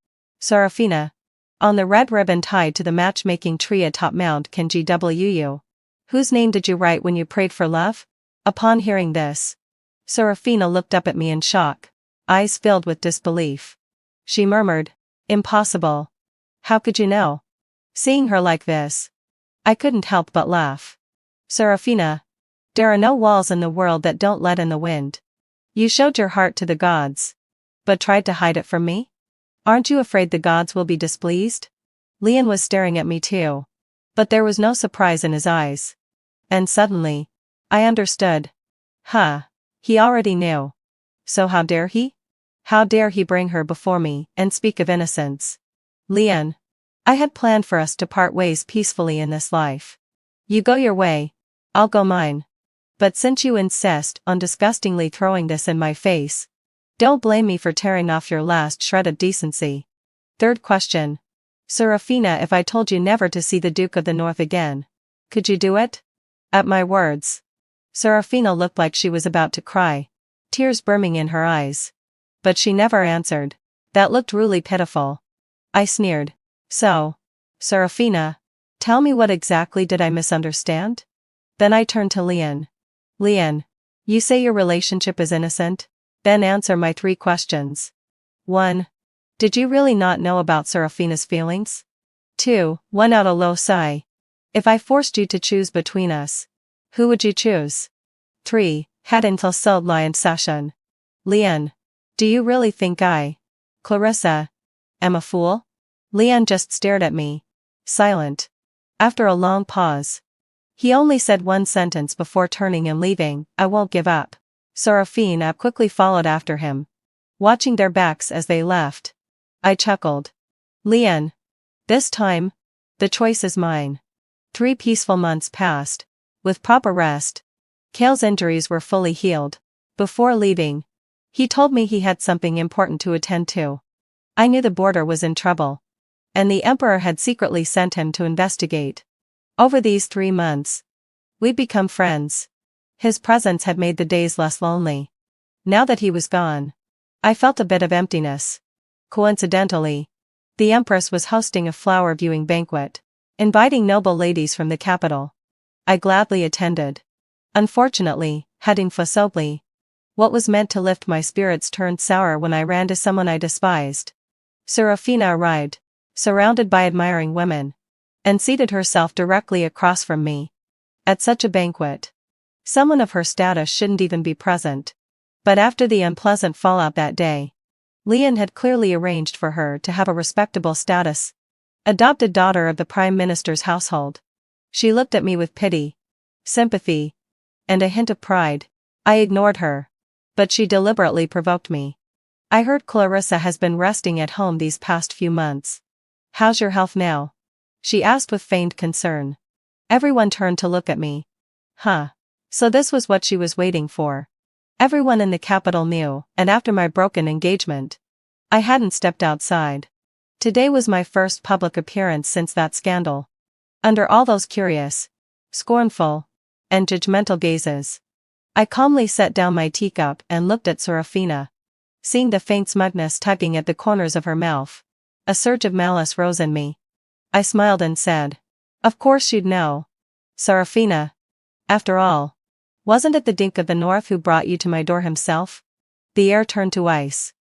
Serafina, on the red ribbon tied to the matchmaking tree atop Mount Kinji, whose name did you write when you prayed for love? Upon hearing this, Serafina looked up at me in shock, eyes filled with disbelief. She murmured, impossible. How could you know? Seeing her like this, I couldn't help but laugh. Serafina, there are no walls in the world that don't let in the wind. You showed your heart to the gods, but tried to hide it from me? Aren't you afraid the gods will be displeased? Leon was staring at me too, but there was no surprise in his eyes. And suddenly, I understood. He already knew. So how dare he? How dare he bring her before me and speak of innocence? Leon, I had planned for us to part ways peacefully in this life. You go your way, I'll go mine. But since you insist on disgustingly throwing this in my face, don't blame me for tearing off your last shred of decency. Third question. Serafina, if I told you never to see the Duke of the North again, could you do it? At my words, Serafina looked like she was about to cry, tears brimming in her eyes. But she never answered. That looked really pitiful. I sneered. So, Serafina, Tell me, what exactly did I misunderstand? Then I turned to Leon. Leon, you say your relationship is innocent? Then answer my 3 questions. 1. Did you really not know about Serafina's feelings? 2. One out a low sigh. If I forced you to choose between us, who would you choose? 3. Head until sold lion session. Leon, do you really think I, Clarissa, am a fool? Leon just stared at me, silent. After a long pause, he only said one sentence before turning and leaving: I won't give up. Serafina quickly followed after him, watching their backs as they left. I chuckled. Leon, this time, the choice is mine. 3 peaceful months passed, with proper rest. Kale's injuries were fully healed. Before leaving, he told me he had something important to attend to. I knew the border was in trouble, and the Emperor had secretly sent him to investigate. Over these 3 months, we'd become friends. His presence had made the days less lonely. Now that he was gone, I felt a bit of emptiness. Coincidentally, the Empress was hosting a flower viewing banquet, inviting noble ladies from the capital. I gladly attended. Unfortunately, heading forcibly, what was meant to lift my spirits turned sour when I ran to someone I despised. Serafina arrived, surrounded by admiring women, and seated herself directly across from me. At such a banquet, someone of her status shouldn't even be present. But after the unpleasant fallout that day, Leon had clearly arranged for her to have a respectable status. Adopted daughter of the Prime Minister's household. She looked at me with pity, sympathy, and a hint of pride. I ignored her, but she deliberately provoked me. I heard Clarissa has been resting at home these past few months. How's your health now? She asked with feigned concern. Everyone turned to look at me. Huh. So this was what she was waiting for. Everyone in the capital knew, and after my broken engagement, I hadn't stepped outside. Today was my first public appearance since that scandal. Under all those curious, scornful, and judgmental gazes, I calmly set down my teacup and looked at Serafina. Seeing the faint smugness tugging at the corners of her mouth, a surge of malice rose in me. I smiled and said, of course you'd know. Serafina. After all, wasn't it the Duke of the North who brought you to my door himself? The air turned to ice.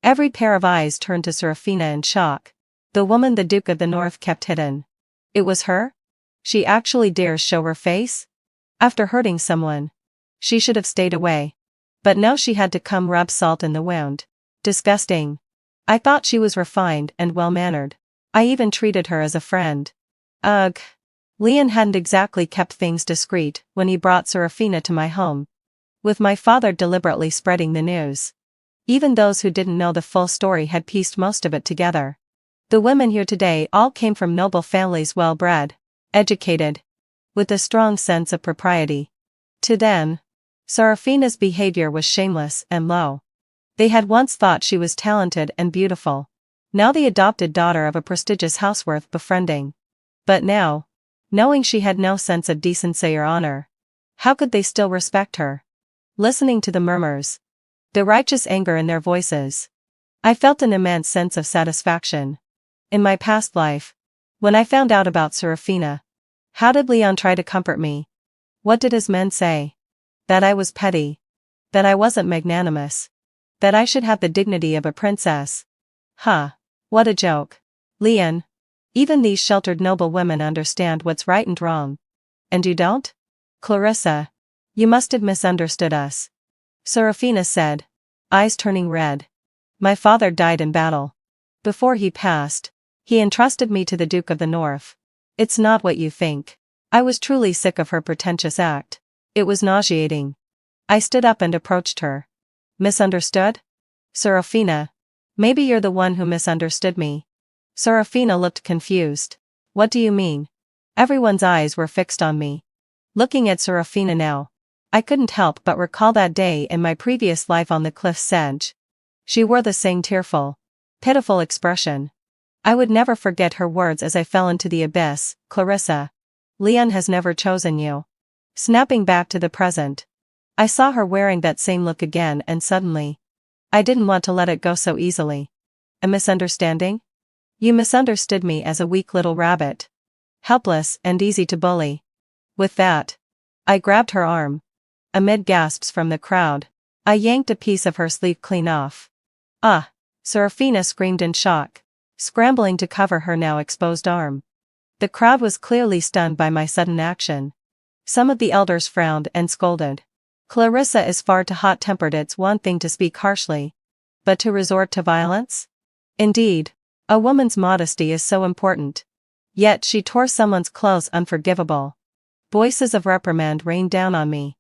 Every pair of eyes turned to Serafina in shock. The woman the Duke of the North kept hidden. It was her? She actually dares show her face? After hurting someone, she should have stayed away. But now she had to come rub salt in the wound. Disgusting. I thought she was refined and well-mannered. I even treated her as a friend. Ugh. Leon hadn't exactly kept things discreet when he brought Serafina to my home, with my father deliberately spreading the news. Even those who didn't know the full story had pieced most of it together. The women here today all came from noble families, well-bred, educated, with a strong sense of propriety. To them, Serafina's behavior was shameless and low. They had once thought she was talented and beautiful, now the adopted daughter of a prestigious house worth befriending. But now, knowing she had no sense of decency or honor, how could they still respect her? Listening to the murmurs, the righteous anger in their voices, I felt an immense sense of satisfaction. In my past life, when I found out about Serafina, how did Leon try to comfort me? What did his men say? That I was petty. That I wasn't magnanimous. That I should have the dignity of a princess. Huh. What a joke. Leon. Even these sheltered noble women understand what's right and wrong. And you don't? Clarissa. You must have misunderstood us. Serafina said, eyes turning red. My father died in battle. Before he passed, he entrusted me to the Duke of the North. It's not what you think. I was truly sick of her pretentious act. It was nauseating. I stood up and approached her. Misunderstood? Serafina. Maybe you're the one who misunderstood me. Serafina looked confused. What do you mean? Everyone's eyes were fixed on me. Looking at Serafina now, I couldn't help but recall that day in my previous life on the cliff's edge. She wore the same tearful, pitiful expression. I would never forget her words as I fell into the abyss. Clarissa. Leon has never chosen you. Snapping back to the present, I saw her wearing that same look again, and suddenly, I didn't want to let it go so easily. A misunderstanding? You misunderstood me as a weak little rabbit. helpless and easy to bully. With that, I grabbed her arm. Amid gasps from the crowd, I yanked a piece of her sleeve clean off. Ah! Serafina screamed in shock, scrambling to cover her now exposed arm. The crowd was clearly stunned by my sudden action. Some of the elders frowned and scolded. Clarissa is far too hot-tempered. It's one thing to speak harshly, but to resort to violence? Indeed, a woman's modesty is so important. Yet she tore someone's clothes. Unforgivable. Voices of reprimand rained down on me.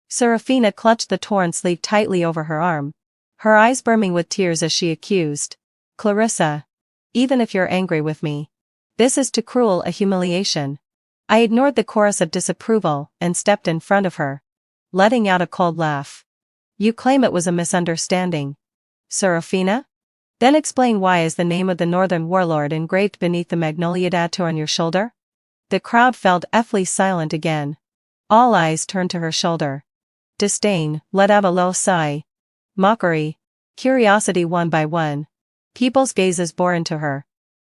Serafina clutched the torn sleeve tightly over her arm, her eyes brimming with tears as she accused. Clarissa, even if you're angry with me, this is too cruel a humiliation. I ignored the chorus of disapproval and stepped in front of her, letting out a cold laugh. You claim it was a misunderstanding, Serafina? Then explain why is the name of the northern warlord engraved beneath the magnolia tattoo on your shoulder? The crowd fell deathly silent again. All eyes turned to her shoulder. Disdain let out a low sigh. Mockery, curiosity one by one. People's gazes bore into her.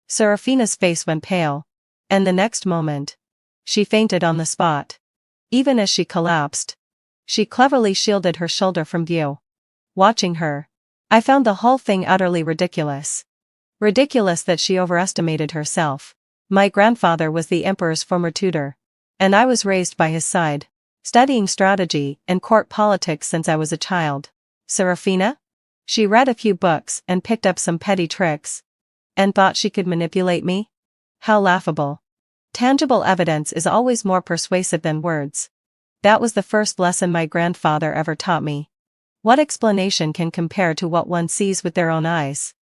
Serafina's face went pale, and the next moment, she fainted on the spot. Even as she collapsed, she cleverly shielded her shoulder from view. Watching her, I found the whole thing utterly ridiculous. Ridiculous that she overestimated herself. My grandfather was the emperor's former tutor, and I was raised by his side, studying strategy and court politics since I was a child. Serafina? She read a few books and picked up some petty tricks, and thought she could manipulate me? How laughable. Tangible evidence is always more persuasive than words. That was the first lesson my grandfather ever taught me. What explanation can compare to what one sees with their own eyes?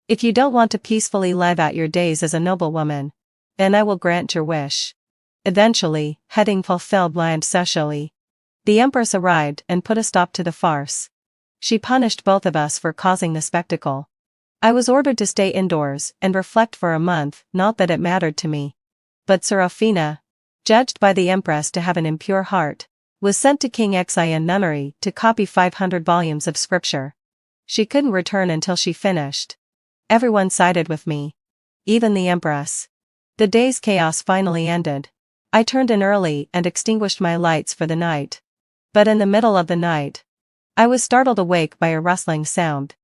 If you don't want to peacefully live out your days as a noblewoman, then I will grant your wish. Eventually, having fulfilled land socially, the Empress arrived and put a stop to the farce. She punished both of us for causing the spectacle. I was ordered to stay indoors and reflect for a month, not that it mattered to me. But Serafina, judged by the Empress to have an impure heart, was sent to King Xian nunnery to copy 500 volumes of scripture. She couldn't return until she finished. Everyone sided with me. Even the Empress. The day's chaos finally ended. I turned in early and extinguished my lights for the night. But in the middle of the night, I was startled awake by a rustling sound.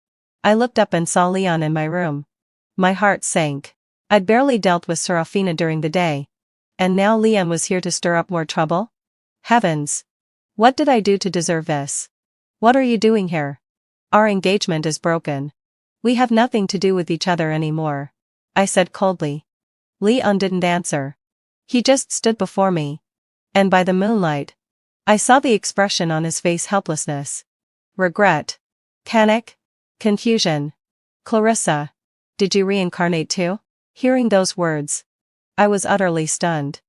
I looked up and saw Leon in my room. My heart sank. I'd barely dealt with Serafina during the day, and now Leon was here to stir up more trouble? Heavens! What did I do to deserve this? What are you doing here? Our engagement is broken. We have nothing to do with each other anymore, I said coldly. Leon didn't answer. He just stood before me, and by the moonlight, I saw the expression on his face: helplessness, regret, panic, confusion. Clarissa, did you reincarnate too? Hearing those words, I was utterly stunned.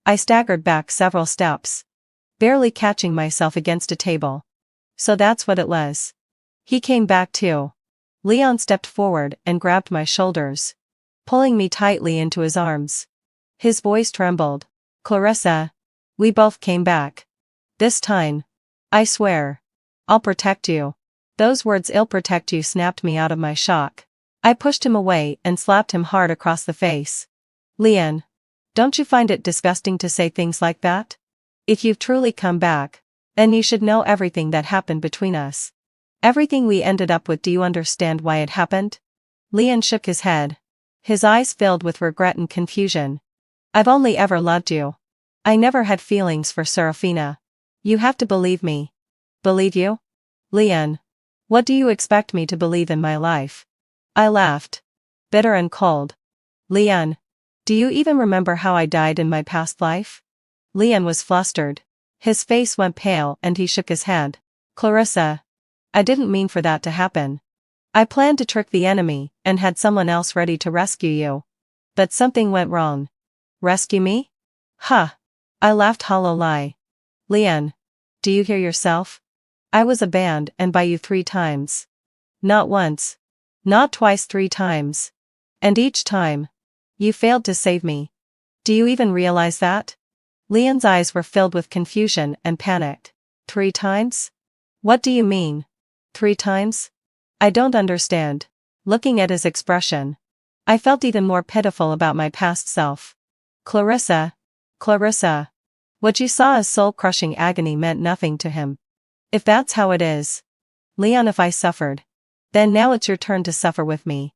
I staggered back several steps, barely catching myself against a table. So that's what it was. He came back too. Leon stepped forward and grabbed my shoulders, pulling me tightly into his arms. His voice trembled. Clarissa, we both came back. This time, I swear, I'll protect you. Those words, "I'll protect you," snapped me out of my shock. I pushed him away and slapped him hard across the face. Leon, don't you find it disgusting to say things like that? If you've truly come back, then you should know everything that happened between us. Everything we ended up with. Do you understand why it happened? Leon shook his head. His eyes filled with regret and confusion. I've only ever loved you. I never had feelings for Serafina. You have to believe me. Believe you? Leon, what do you expect me to believe in my life? I laughed. Bitter and cold. Leon, do you even remember how I died in my past life? Leon was flustered. His face went pale and he shook his head. Clarissa, I didn't mean for that to happen. I planned to trick the enemy and had someone else ready to rescue you. But something went wrong. Rescue me? Huh. I laughed. Hollow lie. Leon, do you hear yourself? I was abandoned and by you 3 times. Not once. Not twice, 3 times. And each time, you failed to save me. Do you even realize that? Leon's eyes were filled with confusion and panic. 3 times? What do you mean? 3 times? I don't understand. Looking at his expression, I felt even more pitiful about my past self. Clarissa, Clarissa. What you saw as soul-crushing agony meant nothing to him. If that's how it is. Leon, if I suffered. Then now it's your turn to suffer with me.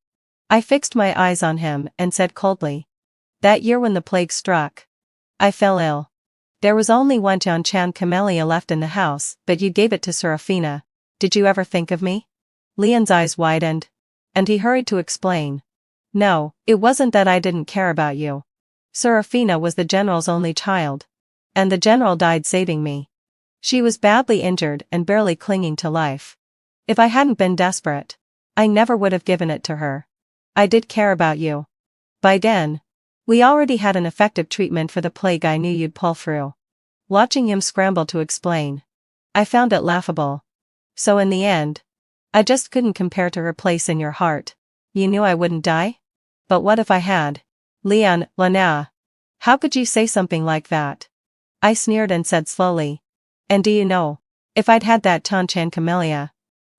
I fixed my eyes on him and said coldly. That year when the plague struck. I fell ill. There was only one John-chan camellia left in the house, but you gave it to Serafina. Did you ever think of me? Leon's eyes widened. And he hurried to explain. No, it wasn't that I didn't care about you. Serafina was the general's only child. And the general died saving me. She was badly injured and barely clinging to life. If I hadn't been desperate, I never would have given it to her. I did care about you. By then, we already had an effective treatment for the plague I knew you'd pull through. Watching him scramble to explain, I found it laughable. So in the end, I just couldn't compare to her place in your heart. You knew I wouldn't die? But what if I had? Leon, Lana. How could you say something like that? I sneered and said slowly. And do you know, if I'd had that John-chan camellia,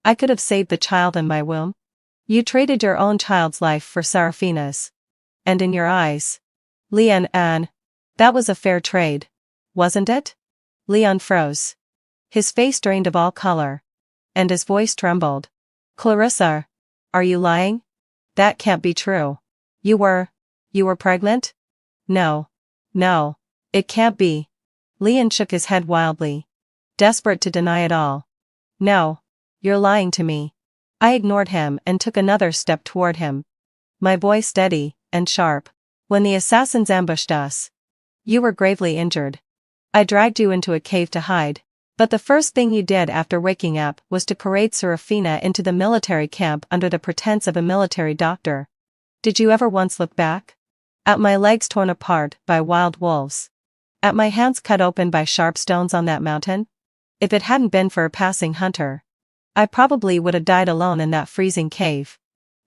I could have saved the child in my womb? You traded your own child's life for Serafina's. And in your eyes, Leon, that was a fair trade, wasn't it? Leon froze. His face drained of all color. And his voice trembled. Clarissa, are you lying? That can't be true. You were pregnant? No, it can't be. Leon shook his head wildly, desperate to deny it all. No, you're lying to me. I ignored him and took another step toward him. My voice steady and sharp. When the assassins ambushed us, you were gravely injured. I dragged you into a cave to hide, but the first thing you did after waking up was to parade Serafina into the military camp under the pretense of a military doctor. Did you ever once look back? At my legs torn apart by wild wolves. At my hands cut open by sharp stones on that mountain? If it hadn't been for a passing hunter, I probably would have died alone in that freezing cave.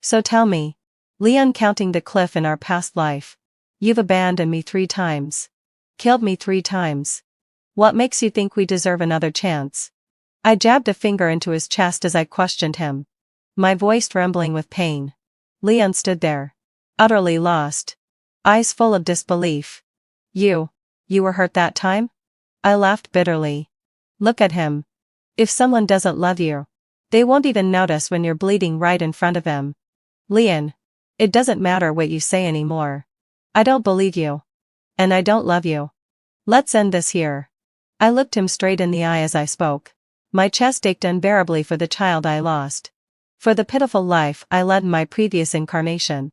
So tell me, Leon, counting the cliff in our past life, you've abandoned me 3 times. Killed me 3 times. What makes you think we deserve another chance? I jabbed a finger into his chest as I questioned him, my voice trembling with pain. Leon stood there, utterly lost, eyes full of disbelief. You were hurt that time? I laughed bitterly. Look at him. If someone doesn't love you, they won't even notice when you're bleeding right in front of them. Leon, it doesn't matter what you say anymore. I don't believe you. And I don't love you. Let's end this here. I looked him straight in the eye as I spoke. My chest ached unbearably for the child I lost. For the pitiful life I led in my previous incarnation.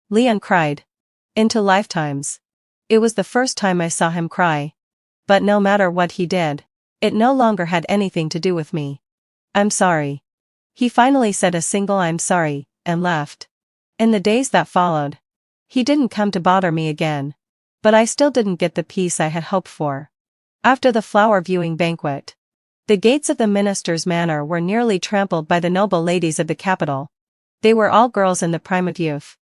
Leon cried. Into lifetimes. It was the first time I saw him cry. But no matter what he did, it no longer had anything to do with me. I'm sorry. He finally said a single I'm sorry, and left. In the days that followed, he didn't come to bother me again. But I still didn't get the peace I had hoped for. After the flower viewing banquet, the gates of the minister's manor were nearly trampled by the noble ladies of the capital. They were all girls in the prime of youth.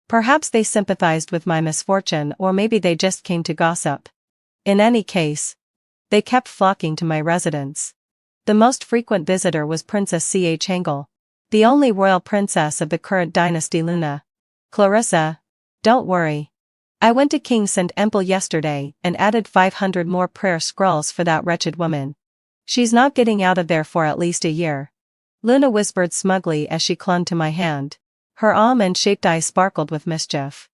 Perhaps they sympathized with my misfortune, or maybe they just came to gossip. In any case, they kept flocking to my residence. The most frequent visitor was Princess Ch. Engel, the only royal princess of the current dynasty. Luna. Clarissa, don't worry. I went to King St. Empel yesterday and added 500 more prayer scrolls for that wretched woman. She's not getting out of there for at least a year. Luna whispered smugly as she clung to my hand. Her almond-shaped eyes sparkled with mischief.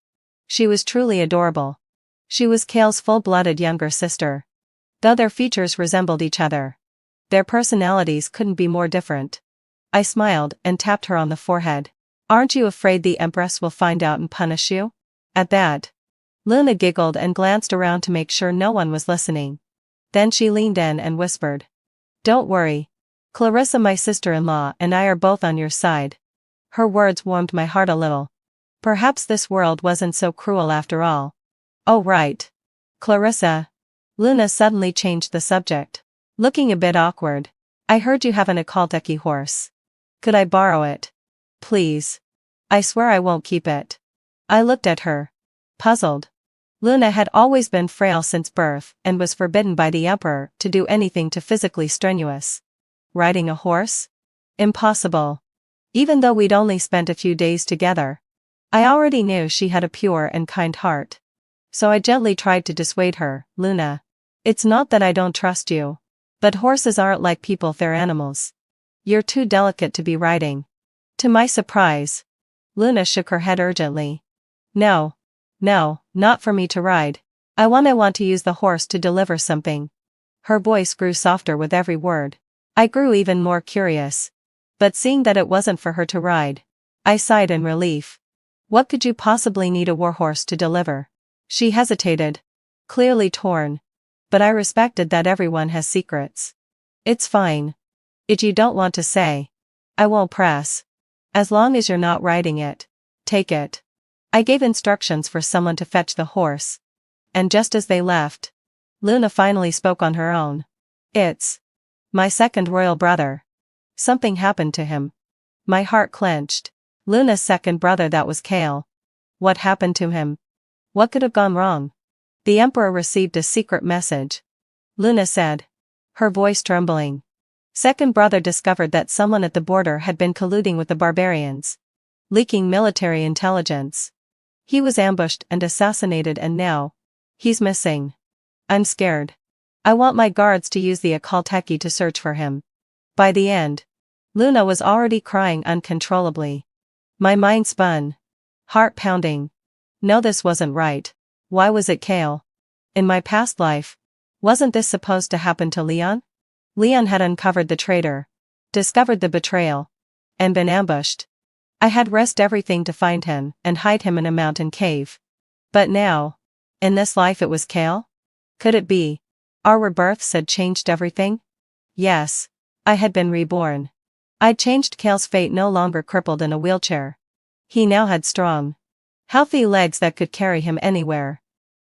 She was truly adorable. She was Kale's full-blooded younger sister. Though their features resembled each other, their personalities couldn't be more different. I smiled and tapped her on the forehead. Aren't you afraid the Empress will find out and punish you? At that, Luna giggled and glanced around to make sure no one was listening. Then she leaned in and whispered. Don't worry. Clarissa, my sister-in-law, and I are both on your side. Her words warmed my heart a little. Perhaps this world wasn't so cruel after all. Oh right. Clarissa. Luna suddenly changed the subject. Looking a bit awkward. I heard you have an Akalteki horse. Could I borrow it? Please. I swear I won't keep it. I looked at her, puzzled. Luna had always been frail since birth and was forbidden by the emperor to do anything too physically strenuous. Riding a horse? Impossible. Even though we'd only spent a few days together, I already knew she had a pure and kind heart. so I gently tried to dissuade her. Luna. It's not that I don't trust you. But horses aren't like people, they're animals. You're too delicate to be riding. To my surprise, Luna shook her head urgently. No. No, not for me to ride. I want to use the horse to deliver something. Her voice grew softer with every word. I grew even more curious. But seeing that it wasn't for her to ride, I sighed in relief. What could you possibly need a warhorse to deliver? She hesitated, clearly torn. But I respected that everyone has secrets. It's fine. If you don't want to say, I won't press. As long as you're not riding it, take it. I gave instructions for someone to fetch the horse. And just as they left, Luna finally spoke on her own. It's my second royal brother. Something happened to him. My heart clenched. Luna's second brother, that was Kale. What happened to him? What could have gone wrong? The Emperor received a secret message, Luna said, her voice trembling. Second brother discovered that someone at the border had been colluding with the barbarians, leaking military intelligence. He was ambushed and assassinated, and now he's missing. I'm scared. I want my guards to use the Akalteki to search for him. By the end, Luna was already crying uncontrollably. My mind spun. Heart pounding. No, this wasn't right. Why was it Kale? In my past life, wasn't this supposed to happen to Leon? Leon had uncovered the traitor, discovered the betrayal, and been ambushed. I had risked everything to find him and hide him in a mountain cave. But now, in this life, it was Kale? Could it be our rebirths had changed everything? Yes, I had been reborn. I'd changed Kale's fate, no longer crippled in a wheelchair. He now had strong, healthy legs that could carry him anywhere,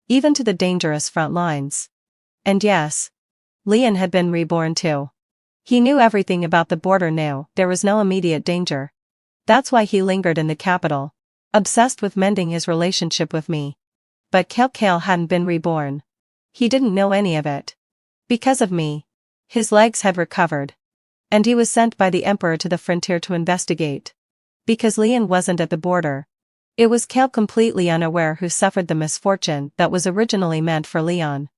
even to the dangerous front lines. And yes, Leon had been reborn too. He knew everything about the border now. There was no immediate danger. That's why he lingered in the capital, obsessed with mending his relationship with me. But Kale hadn't been reborn. He didn't know any of it. Because of me, his legs had recovered. And he was sent by the Emperor to the frontier to investigate. Because Leon wasn't at the border, it was Kale, completely unaware, who suffered the misfortune that was originally meant for Leon.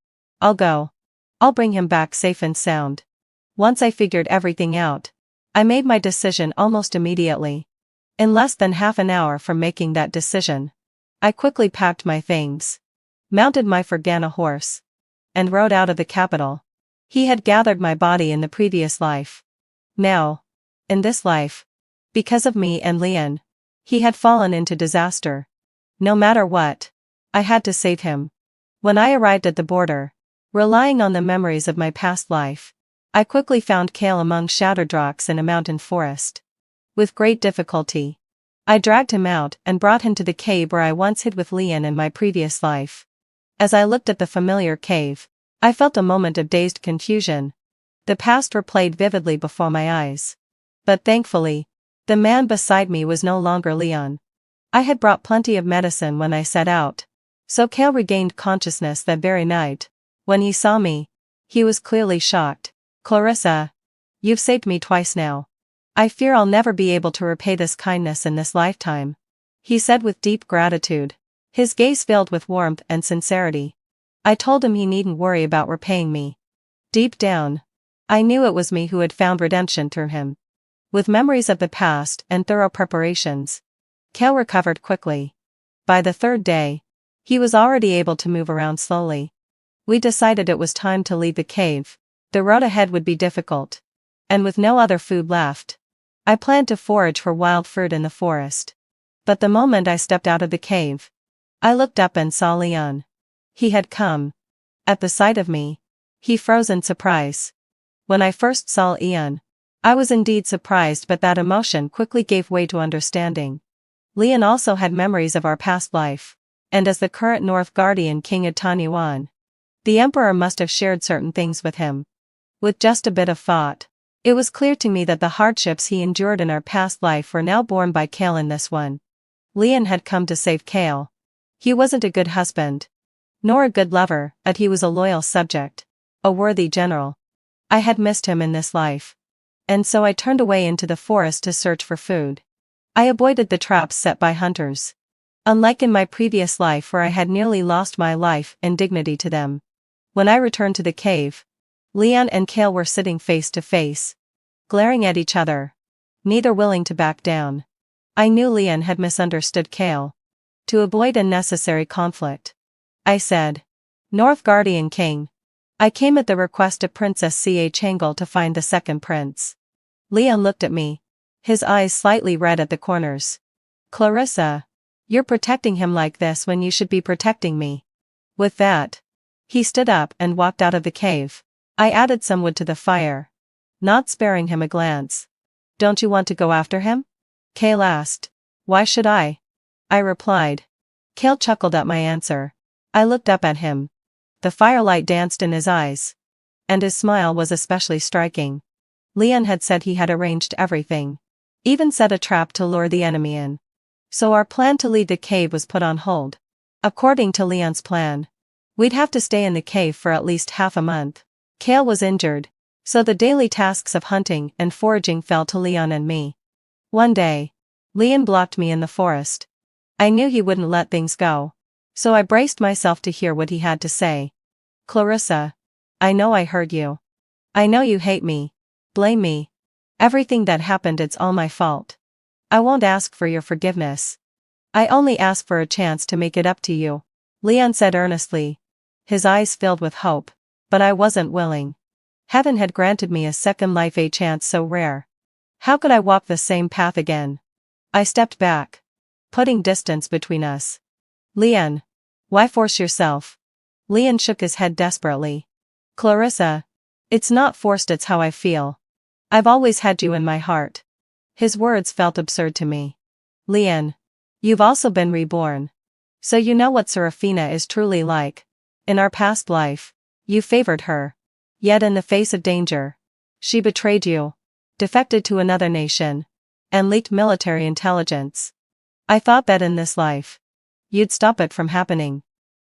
I'll go. I'll bring him back safe and sound. Once I figured everything out, I made my decision almost immediately. In less than half an hour from making that decision, I quickly packed my things, mounted my Fergana horse, and rode out of the capital. He had gathered my body in the previous life. Now, in this life, because of me and Leon, he had fallen into disaster. No matter what, I had to save him. When I arrived at the border, relying on the memories of my past life, I quickly found Kale among shattered rocks in a mountain forest. With great difficulty, I dragged him out and brought him to the cave where I once hid with Leon in my previous life. As I looked at the familiar cave, I felt a moment of dazed confusion. The past replayed vividly before my eyes. But thankfully, the man beside me was no longer Leon. I had brought plenty of medicine when I set out, so Kale regained consciousness that very night. When he saw me, he was clearly shocked. Clarissa, you've saved me twice now. I fear I'll never be able to repay this kindness in this lifetime, he said with deep gratitude, his gaze filled with warmth and sincerity. I told him he needn't worry about repaying me. Deep down, I knew it was me who had found redemption through him. With memories of the past and thorough preparations, Kale recovered quickly. By the third day, he was already able to move around slowly. We decided it was time to leave the cave. The road ahead would be difficult. And with no other food left, I planned to forage for wild fruit in the forest. But the moment I stepped out of the cave, I looked up and saw Leon. He had come. At the sight of me, he froze in surprise. When I first saw Leon, I was indeed surprised, but that emotion quickly gave way to understanding. Leon also had memories of our past life, and as the current North Guardian King of Tanyuan, the Emperor must have shared certain things with him. With just a bit of thought, it was clear to me that the hardships he endured in our past life were now borne by Kale in this one. Leon had come to save Kale. He wasn't a good husband, nor a good lover, but he was a loyal subject, a worthy general. I had missed him in this life. And so I turned away into the forest to search for food. I avoided the traps set by hunters. Unlike in my previous life where I had nearly lost my life and dignity to them. When I returned to the cave, Leon and Kale were sitting face to face, glaring at each other, neither willing to back down. I knew Leon had misunderstood Kale. To avoid unnecessary conflict, I said, "North Guardian King. I came at the request of Princess Changle to find the second prince." Leon looked at me, his eyes slightly red at the corners. "Clarissa, you're protecting him like this when you should be protecting me." With that, he stood up and walked out of the cave. I added some wood to the fire, not sparing him a glance. "Don't you want to go after him?" Kale asked. "Why should I?" I replied. Kale chuckled at my answer. I looked up at him. The firelight danced in his eyes. And his smile was especially striking. Leon had said he had arranged everything. Even set a trap to lure the enemy in. So our plan to leave the cave was put on hold. According to Leon's plan, we'd have to stay in the cave for at least half a month. Kale was injured, so the daily tasks of hunting and foraging fell to Leon and me. One day, Leon blocked me in the forest. I knew he wouldn't let things go, so I braced myself to hear what he had to say. "Clarissa, I know I hurt you. I know you hate me, blame me. Everything that happened, it's all my fault. I won't ask for your forgiveness. I only ask for a chance to make it up to you," Leon said earnestly. His eyes filled with hope, but I wasn't willing. Heaven had granted me a second life, a chance so rare. How could I walk the same path again? I stepped back, putting distance between us. "Leon, why force yourself?" Leon shook his head desperately. "Clarissa, it's not forced, it's how I feel. I've always had you in my heart." His words felt absurd to me. "Leon, you've also been reborn. So you know what Serafina is truly like. In our past life, you favored her. Yet in the face of danger, she betrayed you, defected to another nation, and leaked military intelligence. I thought that in this life, you'd stop it from happening.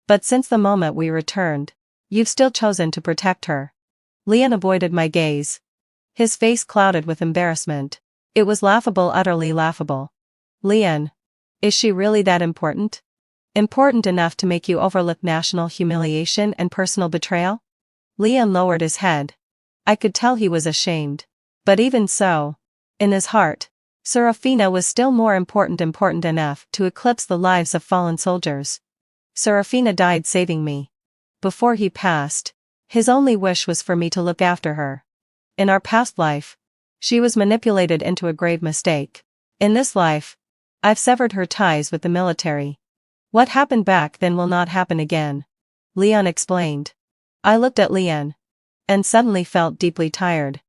But since the moment we returned, you've still chosen to protect her." Leon avoided my gaze. His face clouded with embarrassment. It was laughable, utterly laughable. "Leon, is she really that important? Important enough to make you overlook national humiliation and personal betrayal?" Leon lowered his head. I could tell he was ashamed. But even so, in his heart, Serafina was still more important enough to eclipse the lives of fallen soldiers. Serafina died saving me. Before he passed, his only wish was for me to look after her. In our past life, she was manipulated into a grave mistake. In this life, I've severed her ties with the military. What happened back then will not happen again," Leon explained. I looked at Leon, and suddenly felt deeply tired.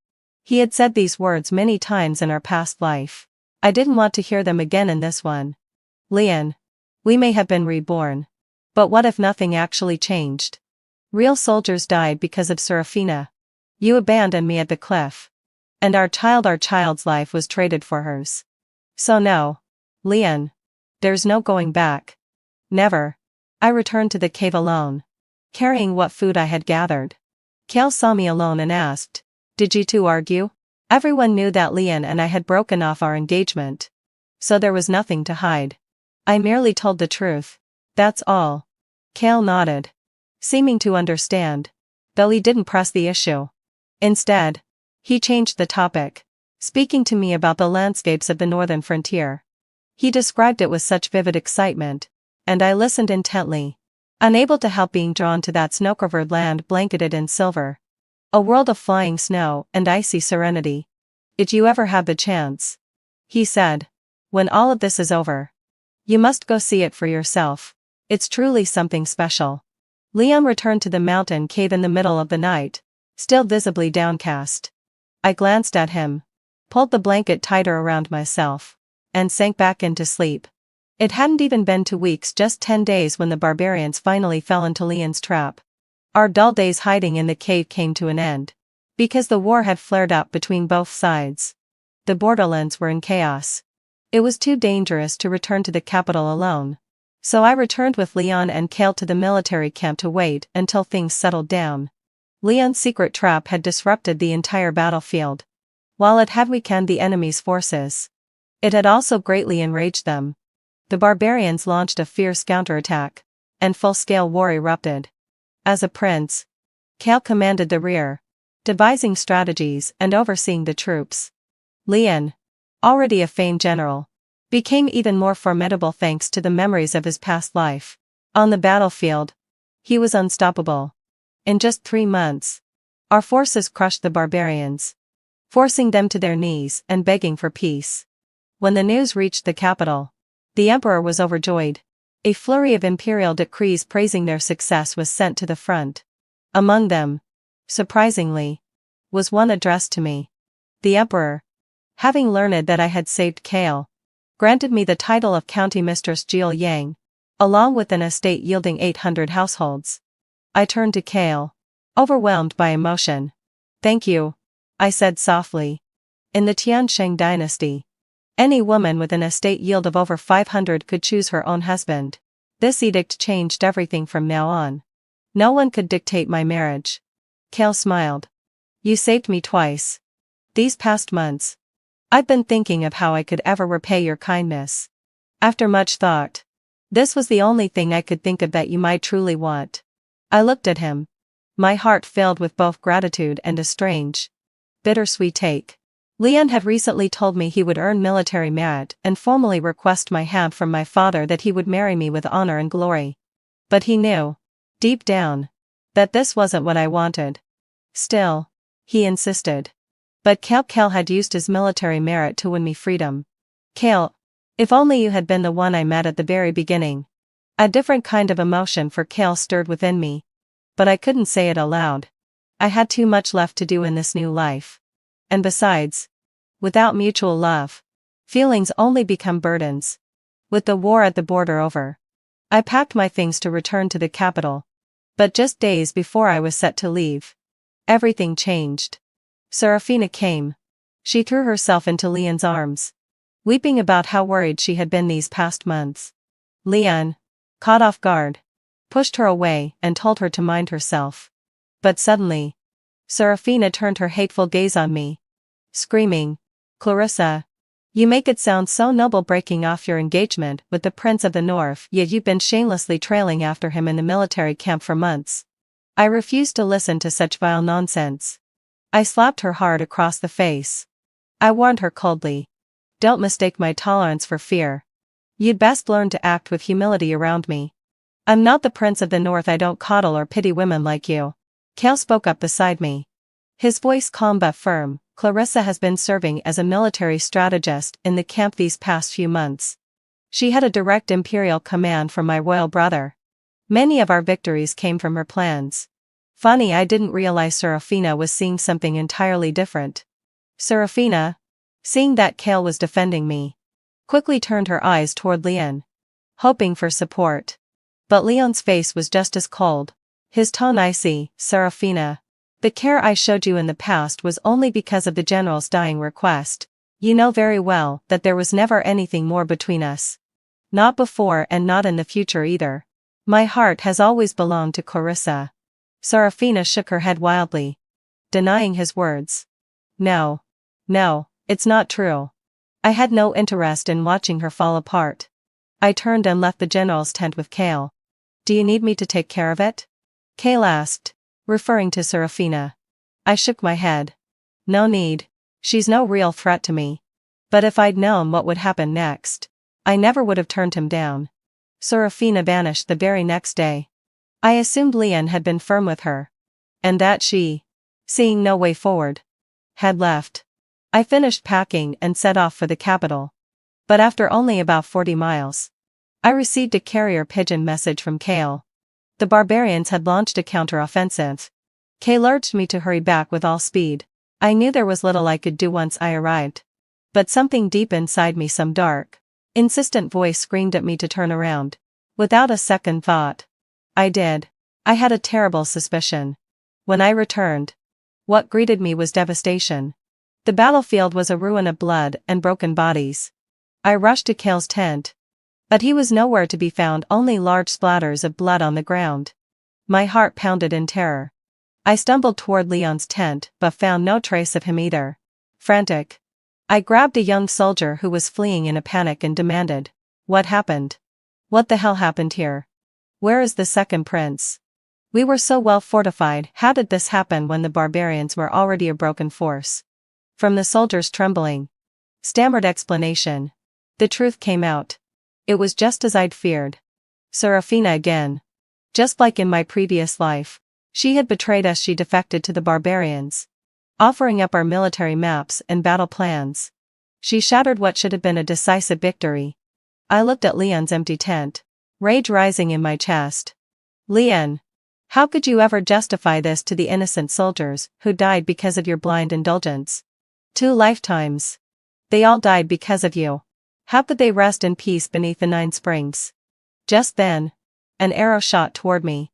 He had said these words many times in our past life. I didn't want to hear them again in this one. "Leon, we may have been reborn. But what if nothing actually changed? Real soldiers died because of Serafina. You abandoned me at the cliff. And our child's life was traded for hers. So no, Leon. There's no going back. Never." I returned to the cave alone, carrying what food I had gathered. Kale saw me alone and asked, "Did you two argue?" Everyone knew that Leon and I had broken off our engagement. So there was nothing to hide. I merely told the truth. "That's all." Kale nodded, seeming to understand, though he didn't press the issue. Instead, he changed the topic, speaking to me about the landscapes of the northern frontier. He described it with such vivid excitement, and I listened intently, unable to help being drawn to that snow-covered land blanketed in silver. A world of flying snow and icy serenity. "If you ever have the chance," he said, "when all of this is over, you must go see it for yourself. It's truly something special." Leon returned to the mountain cave in the middle of the night, still visibly downcast. I glanced at him, pulled the blanket tighter around myself, and sank back into sleep. It hadn't even been 2 weeks, just 10 days, when the barbarians finally fell into Leon's trap. Our dull days hiding in the cave came to an end, because the war had flared up between both sides. The borderlands were in chaos. It was too dangerous to return to the capital alone. So I returned with Leon and Kale to the military camp to wait until things settled down. Leon's secret trap had disrupted the entire battlefield. While it had weakened the enemy's forces, it had also greatly enraged them. the barbarians launched a fierce counterattack, and full-scale war erupted. As a prince, Kale commanded the rear, devising strategies and overseeing the troops. Leon, already a famed general, became even more formidable thanks to the memories of his past life. On the battlefield, he was unstoppable. In just 3 months, our forces crushed the barbarians, forcing them to their knees and begging for peace. When the news reached the capital, the emperor was overjoyed. A flurry of imperial decrees praising their success was sent to the front. Among them, surprisingly, was one addressed to me. The emperor, having learned that I had saved Kale, granted me the title of County Mistress Jiul Yang, along with an estate yielding 800 households. I turned to Kale, overwhelmed by emotion. "Thank you," I said softly. In the Tiansheng dynasty, any woman with an estate yield of over 500 could choose her own husband. This edict changed everything from now on. No one could dictate my marriage. Kale smiled. "You saved me twice. These past months, I've been thinking of how I could ever repay your kindness. After much thought, this was the only thing I could think of that you might truly want." I looked at him, my heart filled with both gratitude and a strange, bittersweet take. Leon had recently told me he would earn military merit and formally request my hand from my father that he would marry me with honor and glory. But he knew, deep down, that this wasn't what I wanted. Still, he insisted. But Kale had used his military merit to win me freedom. Kale, if only you had been the one I met at the very beginning. A different kind of emotion for Kale stirred within me. But I couldn't say it aloud. I had too much left to do in this new life. And besides, without mutual love, feelings only become burdens. With the war at the border over, I packed my things to return to the capital. But just days before I was set to leave, everything changed. Serafina came. She threw herself into Leon's arms, weeping about how worried she had been these past months. Leon, caught off guard, pushed her away and told her to mind herself. But suddenly, Serafina turned her hateful gaze on me, screaming, "Clarissa, you make it sound so noble breaking off your engagement with the Prince of the North, yet you've been shamelessly trailing after him in the military camp for months." I refused to listen to such vile nonsense. I slapped her hard across the face. I warned her coldly. "Don't mistake my tolerance for fear. You'd best learn to act with humility around me. I'm not the Prince of the North. I don't coddle or pity women like you." Kale spoke up beside me, his voice calm but firm. "Clarissa has been serving as a military strategist in the camp these past few months. She had a direct imperial command from my royal brother. Many of our victories came from her plans. Funny, I didn't realize Serafina was seeing something entirely different." Serafina, seeing that Kale was defending me, quickly turned her eyes toward Leon, hoping for support. But Leon's face was just as cold, his tone icy. "Serafina, the care I showed you in the past was only because of the general's dying request. You know very well that there was never anything more between us. Not before and not in the future either. My heart has always belonged to Clarissa." Serafina shook her head wildly, denying his words. No, it's not true. I had no interest in watching her fall apart. I turned and left the general's tent with Kale. "Do you need me to take care of it?" Kale asked, referring to Serafina. I shook my head. "No need. She's no real threat to me. But if I'd known what would happen next, I never would have turned him down." Serafina vanished the very next day. I assumed Leon had been firm with her, and that she, seeing no way forward, had left. I finished packing and set off for the capital. But after only about 40 miles, I received a carrier pigeon message from Kale. The barbarians had launched a counter-offensive. Kale urged me to hurry back with all speed. I knew there was little I could do once I arrived. But something deep inside me, some dark, insistent voice screamed at me to turn around. Without a second thought, I did. I had a terrible suspicion. When I returned, what greeted me was devastation. The battlefield was a ruin of blood and broken bodies. I rushed to Kale's tent, but he was nowhere to be found, only large splatters of blood on the ground. My heart pounded in terror. I stumbled toward Leon's tent but found no trace of him either. Frantic, I grabbed a young soldier who was fleeing in a panic and demanded, What happened? What the hell happened here? Where is the second prince? We were so well fortified, how did this happen when the barbarians were already a broken force? From the soldiers' trembling, stammered explanation, the truth came out. It was just as I'd feared. Serafina again. Just like in my previous life, she had betrayed us. She defected to the barbarians, offering up our military maps and battle plans. She shattered what should have been a decisive victory. I looked at Leon's empty tent, rage rising in my chest. Leon, how could you ever justify this to the innocent soldiers who died because of your blind indulgence? 2 lifetimes. They all died because of you. How could they rest in peace beneath the 9 springs? Just then, an arrow shot toward me.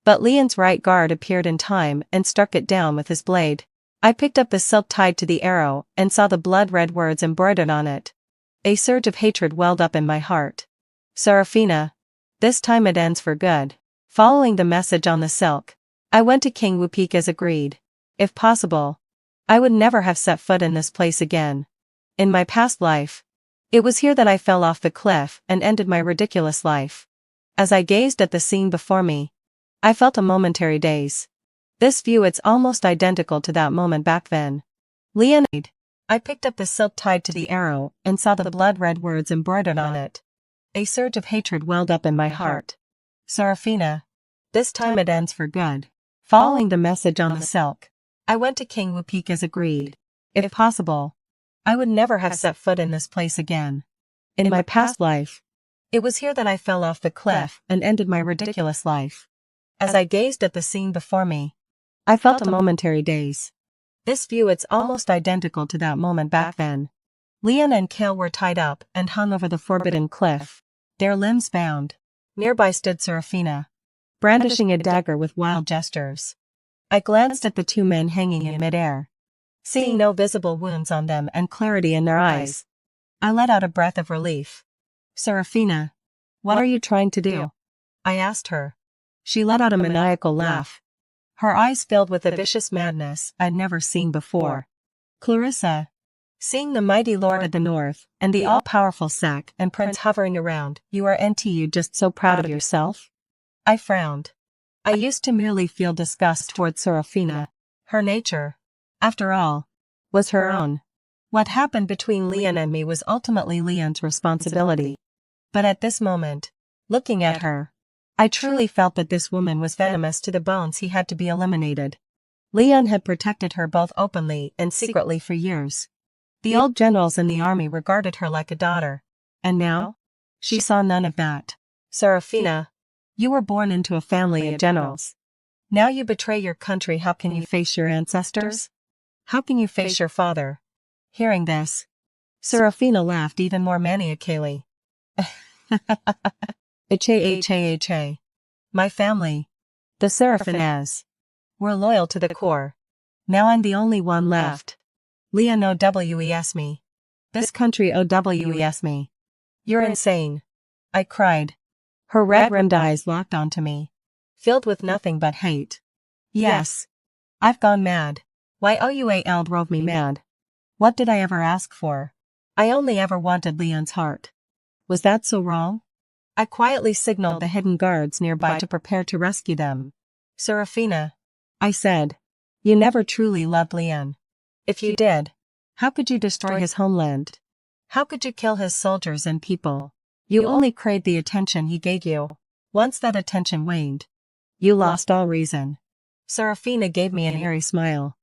But Leon's right guard appeared in time and struck it down with his blade. I picked up the silk tied to the arrow and saw the blood-red words embroidered on it. A surge of hatred welled up in my heart. Serafina. This time it ends for good. Following the message on the silk, I went to King Wupik as agreed. If possible, I would never have set foot in this place again. In my past life, it was here that I fell off the cliff and ended my ridiculous life. As I gazed at the scene before me, I felt a momentary daze. This view, it's almost identical to that moment back then. Leon. I picked up the silk tied to the arrow and saw the blood-red words embroidered on it. A surge of hatred welled up in my heart. Serafina. This time it ends for good. Following the message on the silk, I went to King Wupik as agreed. If possible, I would never have set foot in this place again. In my past life, it was here that I fell off the cliff and ended my ridiculous life. As I gazed at the scene before me, I felt a momentary daze. This view, it's almost identical to that moment back then. Leon and Kale were tied up and hung over the forbidden cliff, their limbs bound. Nearby stood Serafina, brandishing a dagger with wild gestures. I glanced at the 2 men hanging in midair, seeing no visible wounds on them and clarity in their eyes. I let out a breath of relief. Serafina, what are you trying to do? I asked her. She let out a maniacal laugh. Her eyes filled with a vicious madness I'd never seen before. Clarissa, seeing the mighty Lord of the North and the all-powerful Sack and Prince hovering around, aren't you just so proud of yourself? I frowned. I used to merely feel disgust toward Serafina. Her nature, after all, was her own. What happened between Leon and me was ultimately Leon's responsibility. But at this moment, looking at her, I truly felt that this woman was venomous to the bones. He had to be eliminated. Leon had protected her both openly and secretly for years. The old generals in the army regarded her like a daughter. And now? She saw none of that. Serafina, you were born into a family of generals. Now you betray your country. How can you face your ancestors? How can you face your father? Hearing this, Serafina laughed even more maniacally. H-A-H-A-H-A. My family, the Seraphinas, were loyal to the core. Now I'm the only one left. Leon owes me. This country owes me. You're insane, I cried. Her red-rimmed eyes locked onto me, filled with nothing but hate. Yes, I've gone mad. YOUAL drove me mad. What did I ever ask for? I only ever wanted Leon's heart. Was that so wrong? I quietly signaled the hidden guards nearby to prepare to rescue them. Serafina, I said, you never truly loved Leon. If you did, how could you destroy his homeland? How could you kill his soldiers and people? You only craved the attention he gave you. Once that attention waned, you lost all reason. Serafina gave me an eerie smile.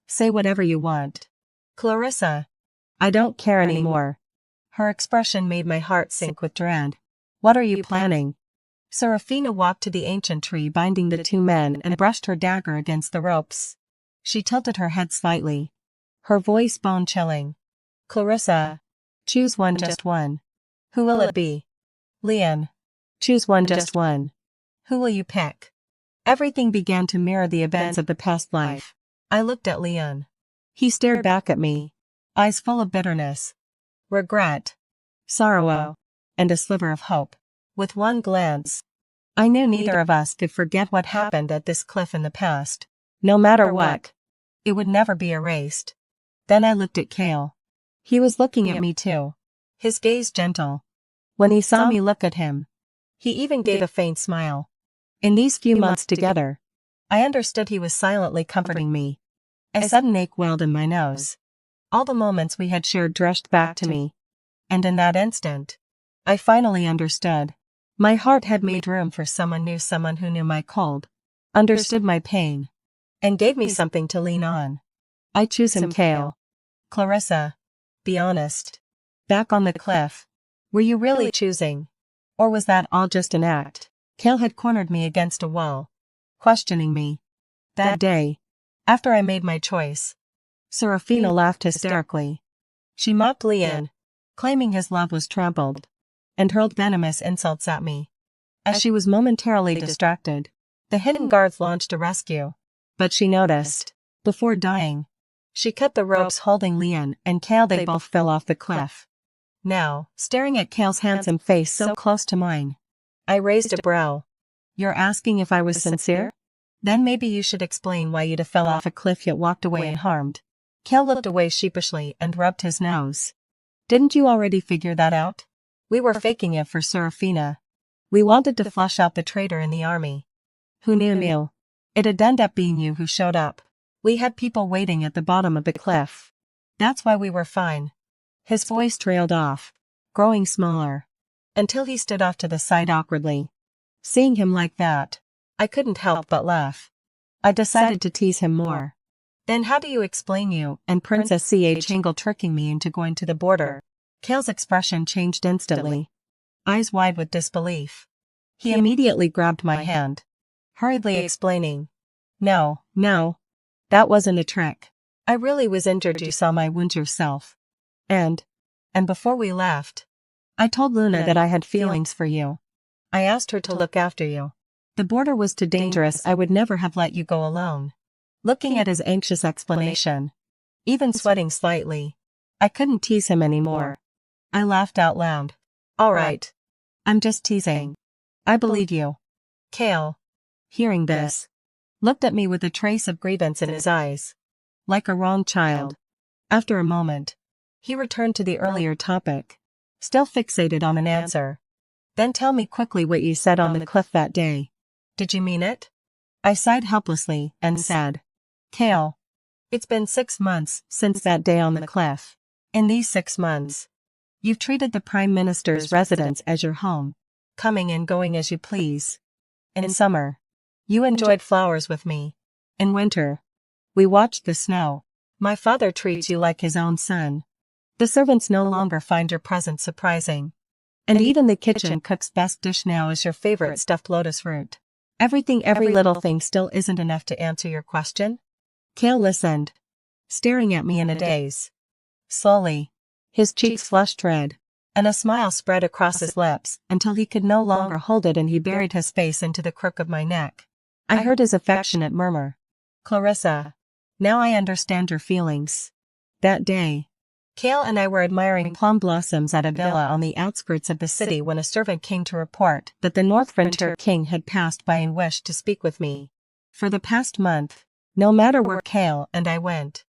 Say whatever you want. Clarissa, I don't care anymore. Her expression made my heart sink with dread. What are you planning? Serafina walked to the ancient tree binding the 2 men and brushed her dagger against the ropes. She tilted her head slightly, her voice bone-chilling. Clarissa, choose one, just one. Who will it be? Leon, choose one, just one. Who will you pick? Everything began to mirror the events of the past life. I looked at Leon. He stared back at me, eyes full of bitterness, regret, sorrow, and a sliver of hope. With one glance, I knew neither of us could forget what happened at this cliff in the past. No matter what, it would never be erased. Then I looked at Kale. He was looking at me too, his gaze gentle. When he saw me look at him, he even gave a faint smile. In these few months together, I understood he was silently comforting me. A sudden ache welled in my nose. All the moments we had shared rushed back to me. And in that instant, I finally understood. My heart had made room for someone new, someone who knew my cold, understood my pain, and gave me something to lean on. I choose him, Cale. Clarissa, be honest. Back on the cliff, were you really choosing? Or was that all just an act? Cale had cornered me against a wall, questioning me. That day, after I made my choice, Serafina laughed hysterically. She mocked Leon, claiming his love was trampled, and hurled venomous insults at me. As she was momentarily distracted, the hidden guards launched a rescue. But she noticed. Before dying, she cut the ropes holding Leon and Cale. They both fell off the cliff. Now, staring at Cale's handsome face so close to mine, I raised a brow. You're asking if I was sincere? Then maybe you should explain why you'd have fell off a cliff yet walked away unharmed. Cale looked away sheepishly and rubbed his nose. Didn't you already figure that out? We were faking it for Serafina. We wanted to flush out the traitor in the army. Who knew? It'd end up being you who showed up. We had people waiting at the bottom of the cliff. That's why we were fine. His voice trailed off, growing smaller, until he stood off to the side awkwardly. Seeing him like that, I couldn't help but laugh. I decided to tease him more. Then how do you explain you and Princess Changle tricking me into going to the border? Cale's expression changed instantly, eyes wide with disbelief. He immediately grabbed my hand, hurriedly explaining. No, that wasn't a trick. I really was injured. You saw my wound yourself. And before we left, I told Luna that I had feelings for you. I asked her to look after you. The border was too dangerous. I would never have let you go alone. Looking at his anxious explanation, even sweating slightly, I couldn't tease him anymore. I laughed out loud. All right. I'm just teasing. I believe you. Cale, hearing this, looked at me with a trace of grievance in his eyes, like a wronged child. After a moment, he returned to the earlier topic, still fixated on an answer. Then tell me quickly what you said on the cliff that day. Did you mean it? I sighed helplessly and said, Cale, it's been 6 months since that day on the cliff. In these 6 months, you've treated the Prime Minister's residence as your home, coming and going as you please. In summer, you enjoyed flowers with me. In winter, we watched the snow. My father treats you like his own son. The servants no longer find your presence surprising. And even the kitchen cook's best dish now is your favorite stuffed lotus root. Every little thing still isn't enough to answer your question? Cale listened, staring at me in a daze. Slowly, his cheeks flushed red, and a smile spread across his lips until he could no longer hold it and he buried his face into the crook of my neck. I heard his affectionate murmur. Clarissa, now I understand your feelings. That day, Cale and I were admiring plum blossoms at a villa on the outskirts of the city when a servant came to report that the North Frontier King had passed by and wished to speak with me. For the past month, no matter where Cale and I went,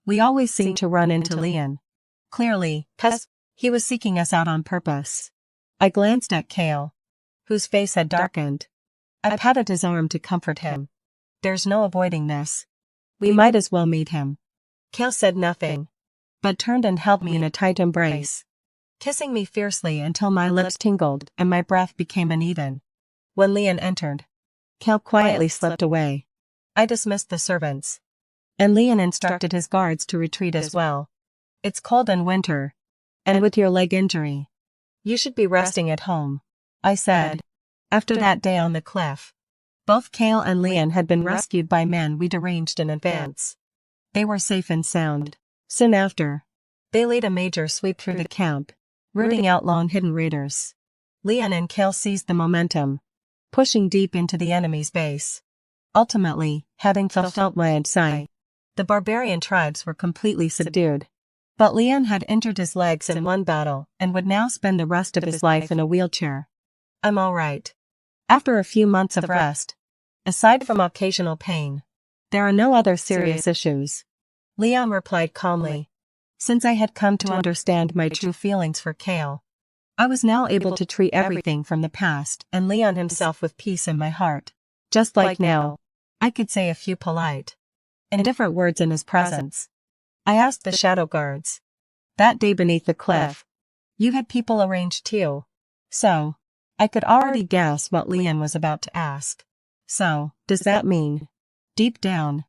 we always seemed to run into Leon. Clearly, 'cause he was seeking us out on purpose. I glanced at Cale, whose face had darkened. I patted his arm to comfort him. There's no avoiding this. We might as well meet him. Cale said nothing, but turned and held me in a tight embrace, kissing me fiercely until my lips tingled and my breath became uneven. When Leon entered, Cale quietly slipped away. I dismissed the servants, and Leon instructed his guards to retreat as well. It's cold in winter, and with your leg injury, you should be resting at home, I said. After that day on the cliff, both Cale and Leon had been rescued by men we'd arranged in advance. They were safe and sound. Soon after, they laid a major sweep through the camp, rooting out long-hidden raiders. Leon and Cale seized the momentum, pushing deep into the enemy's base. Ultimately, having fulfilled my desire, the barbarian tribes were completely subdued. But Leon had injured his legs in one battle and would now spend the rest of his life in a wheelchair. I'm all right. After a few months of rest, aside from occasional pain, there are no other serious issues, Leon replied calmly. Since I had come to understand my true feelings for Cale, I was now able to treat everything from the past and Leon himself with peace in my heart. Just like now, I could say a few polite, indifferent words in his presence. I asked the shadow guards. That day beneath the cliff, you had people arranged too. So, I could already guess what Leon was about to ask. So, does that mean, deep down,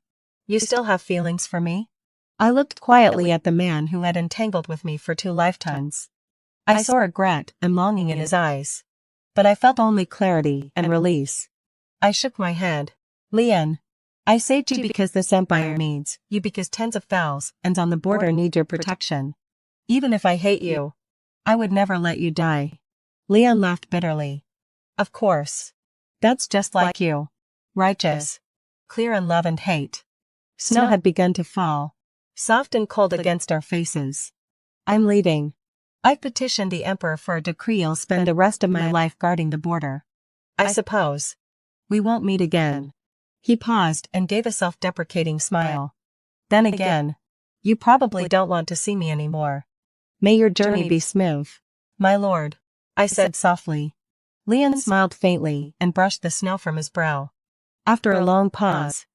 you still have feelings for me? I looked quietly at the man who had entangled with me for 2 lifetimes. I saw regret and longing in his eyes, but I felt only clarity and release. I shook my head. Leon, I saved you because this empire needs you, because tens of thousands and on the border need your protection. Even if I hate you, I would never let you die. Leon laughed bitterly. Of course. That's just like you. Righteous. Clear in love and hate. Snow had begun to fall, soft and cold against our faces. I'm leaving. I've petitioned the Emperor for a decree I'll spend the rest of my life guarding the border. I suppose we won't meet again. He paused and gave a self-deprecating smile. Then again, you probably don't want to see me anymore. May your journey be smooth, my lord, I said softly. Leon smiled faintly and brushed the snow from his brow. After a long pause,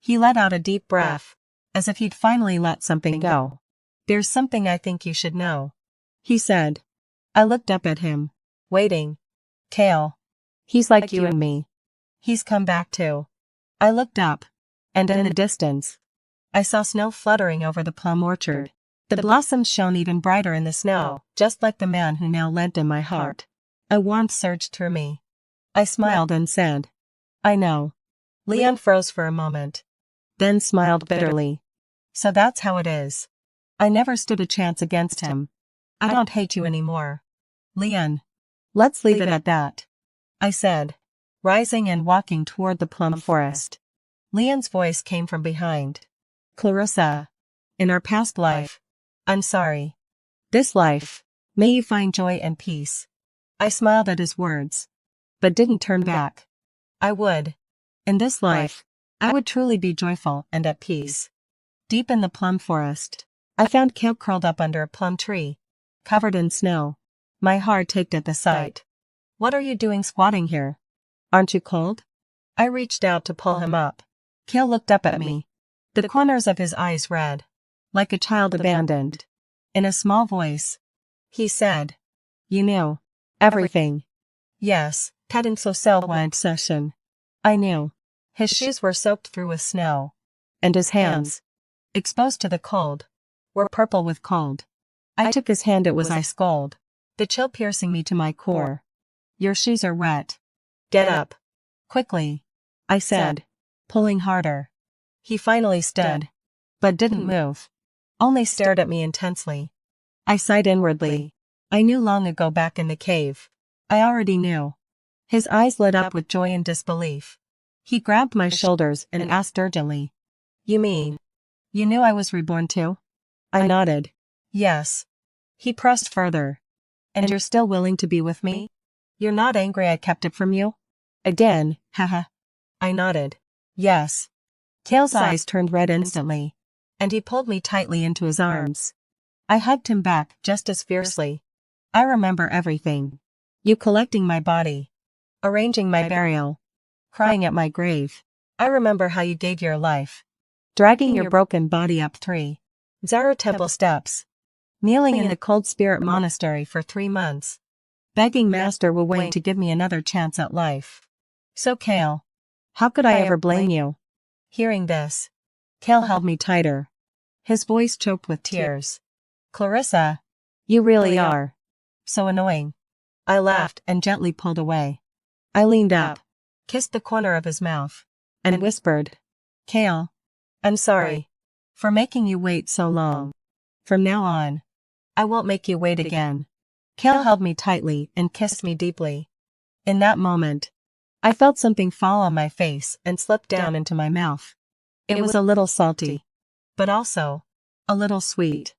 he let out a deep breath, as if he'd finally let something go. There's something I think you should know, he said. I looked up at him, waiting. Kale. He's like you and me. He's come back too. I looked up, and in the distance, I saw snow fluttering over the plum orchard. The blossoms shone even brighter in the snow, just like the man who now lived in my heart. A warmth surged through me. I smiled and said, I know. Leon froze for a moment, then smiled bitterly. So that's how it is. I never stood a chance against him. I don't hate you anymore. Leon. Let's leave it at that, I said, rising and walking toward the plum forest. Leon's voice came from behind. Clarissa. In our past life. I'm sorry. This life. May you find joy and peace. I smiled at his words, but didn't turn back. I would. In this life, I would truly be joyful and at peace. Deep in the plum forest, I found Kale curled up under a plum tree, covered in snow. My heart ached at the sight. What are you doing squatting here? Aren't you cold? I reached out to pull him up. Kale looked up at me. The corners of his eyes red, like a child abandoned. In a small voice, he said, You knew everything. Yes, hadn't so went session. I knew. His shoes were soaked through with snow, and his hands, exposed to the cold, were purple with cold. I took his hand, it was ice cold, the chill piercing me to my core. Your shoes are wet. Get up. Quickly, I said, pulling harder. He finally stood, but didn't move, only stared at me intensely. I sighed inwardly. I knew long ago back in the cave. I already knew. His eyes lit up with joy and disbelief. He grabbed my shoulders and asked urgently, You mean, you knew I was reborn too? I nodded. Yes. He pressed further. And you're still willing to be with me? You're not angry I kept it from you? Again, haha. I nodded. Yes. Kale's eyes turned red instantly, and he pulled me tightly into his arms. I hugged him back just as fiercely. I remember everything. You collecting my body, arranging my burial, crying at my grave. I remember how you gave your life, dragging your broken body up 3 Zara temple steps, kneeling in the cold spirit monastery for 3 months, begging Master Wu Wei to give me another chance at life. So Kale, how could I ever blame you? Hearing this, Kale held me tighter, his voice choked with tears. Clarissa, you really are so annoying. I laughed and gently pulled away. I leaned up, kissed the corner of his mouth, and whispered, Kale, I'm sorry for making you wait so long. From now on, I won't make you wait again. Kale held me tightly and kissed me deeply. In that moment, I felt something fall on my face and slip down into my mouth. It was a little salty, but also a little sweet.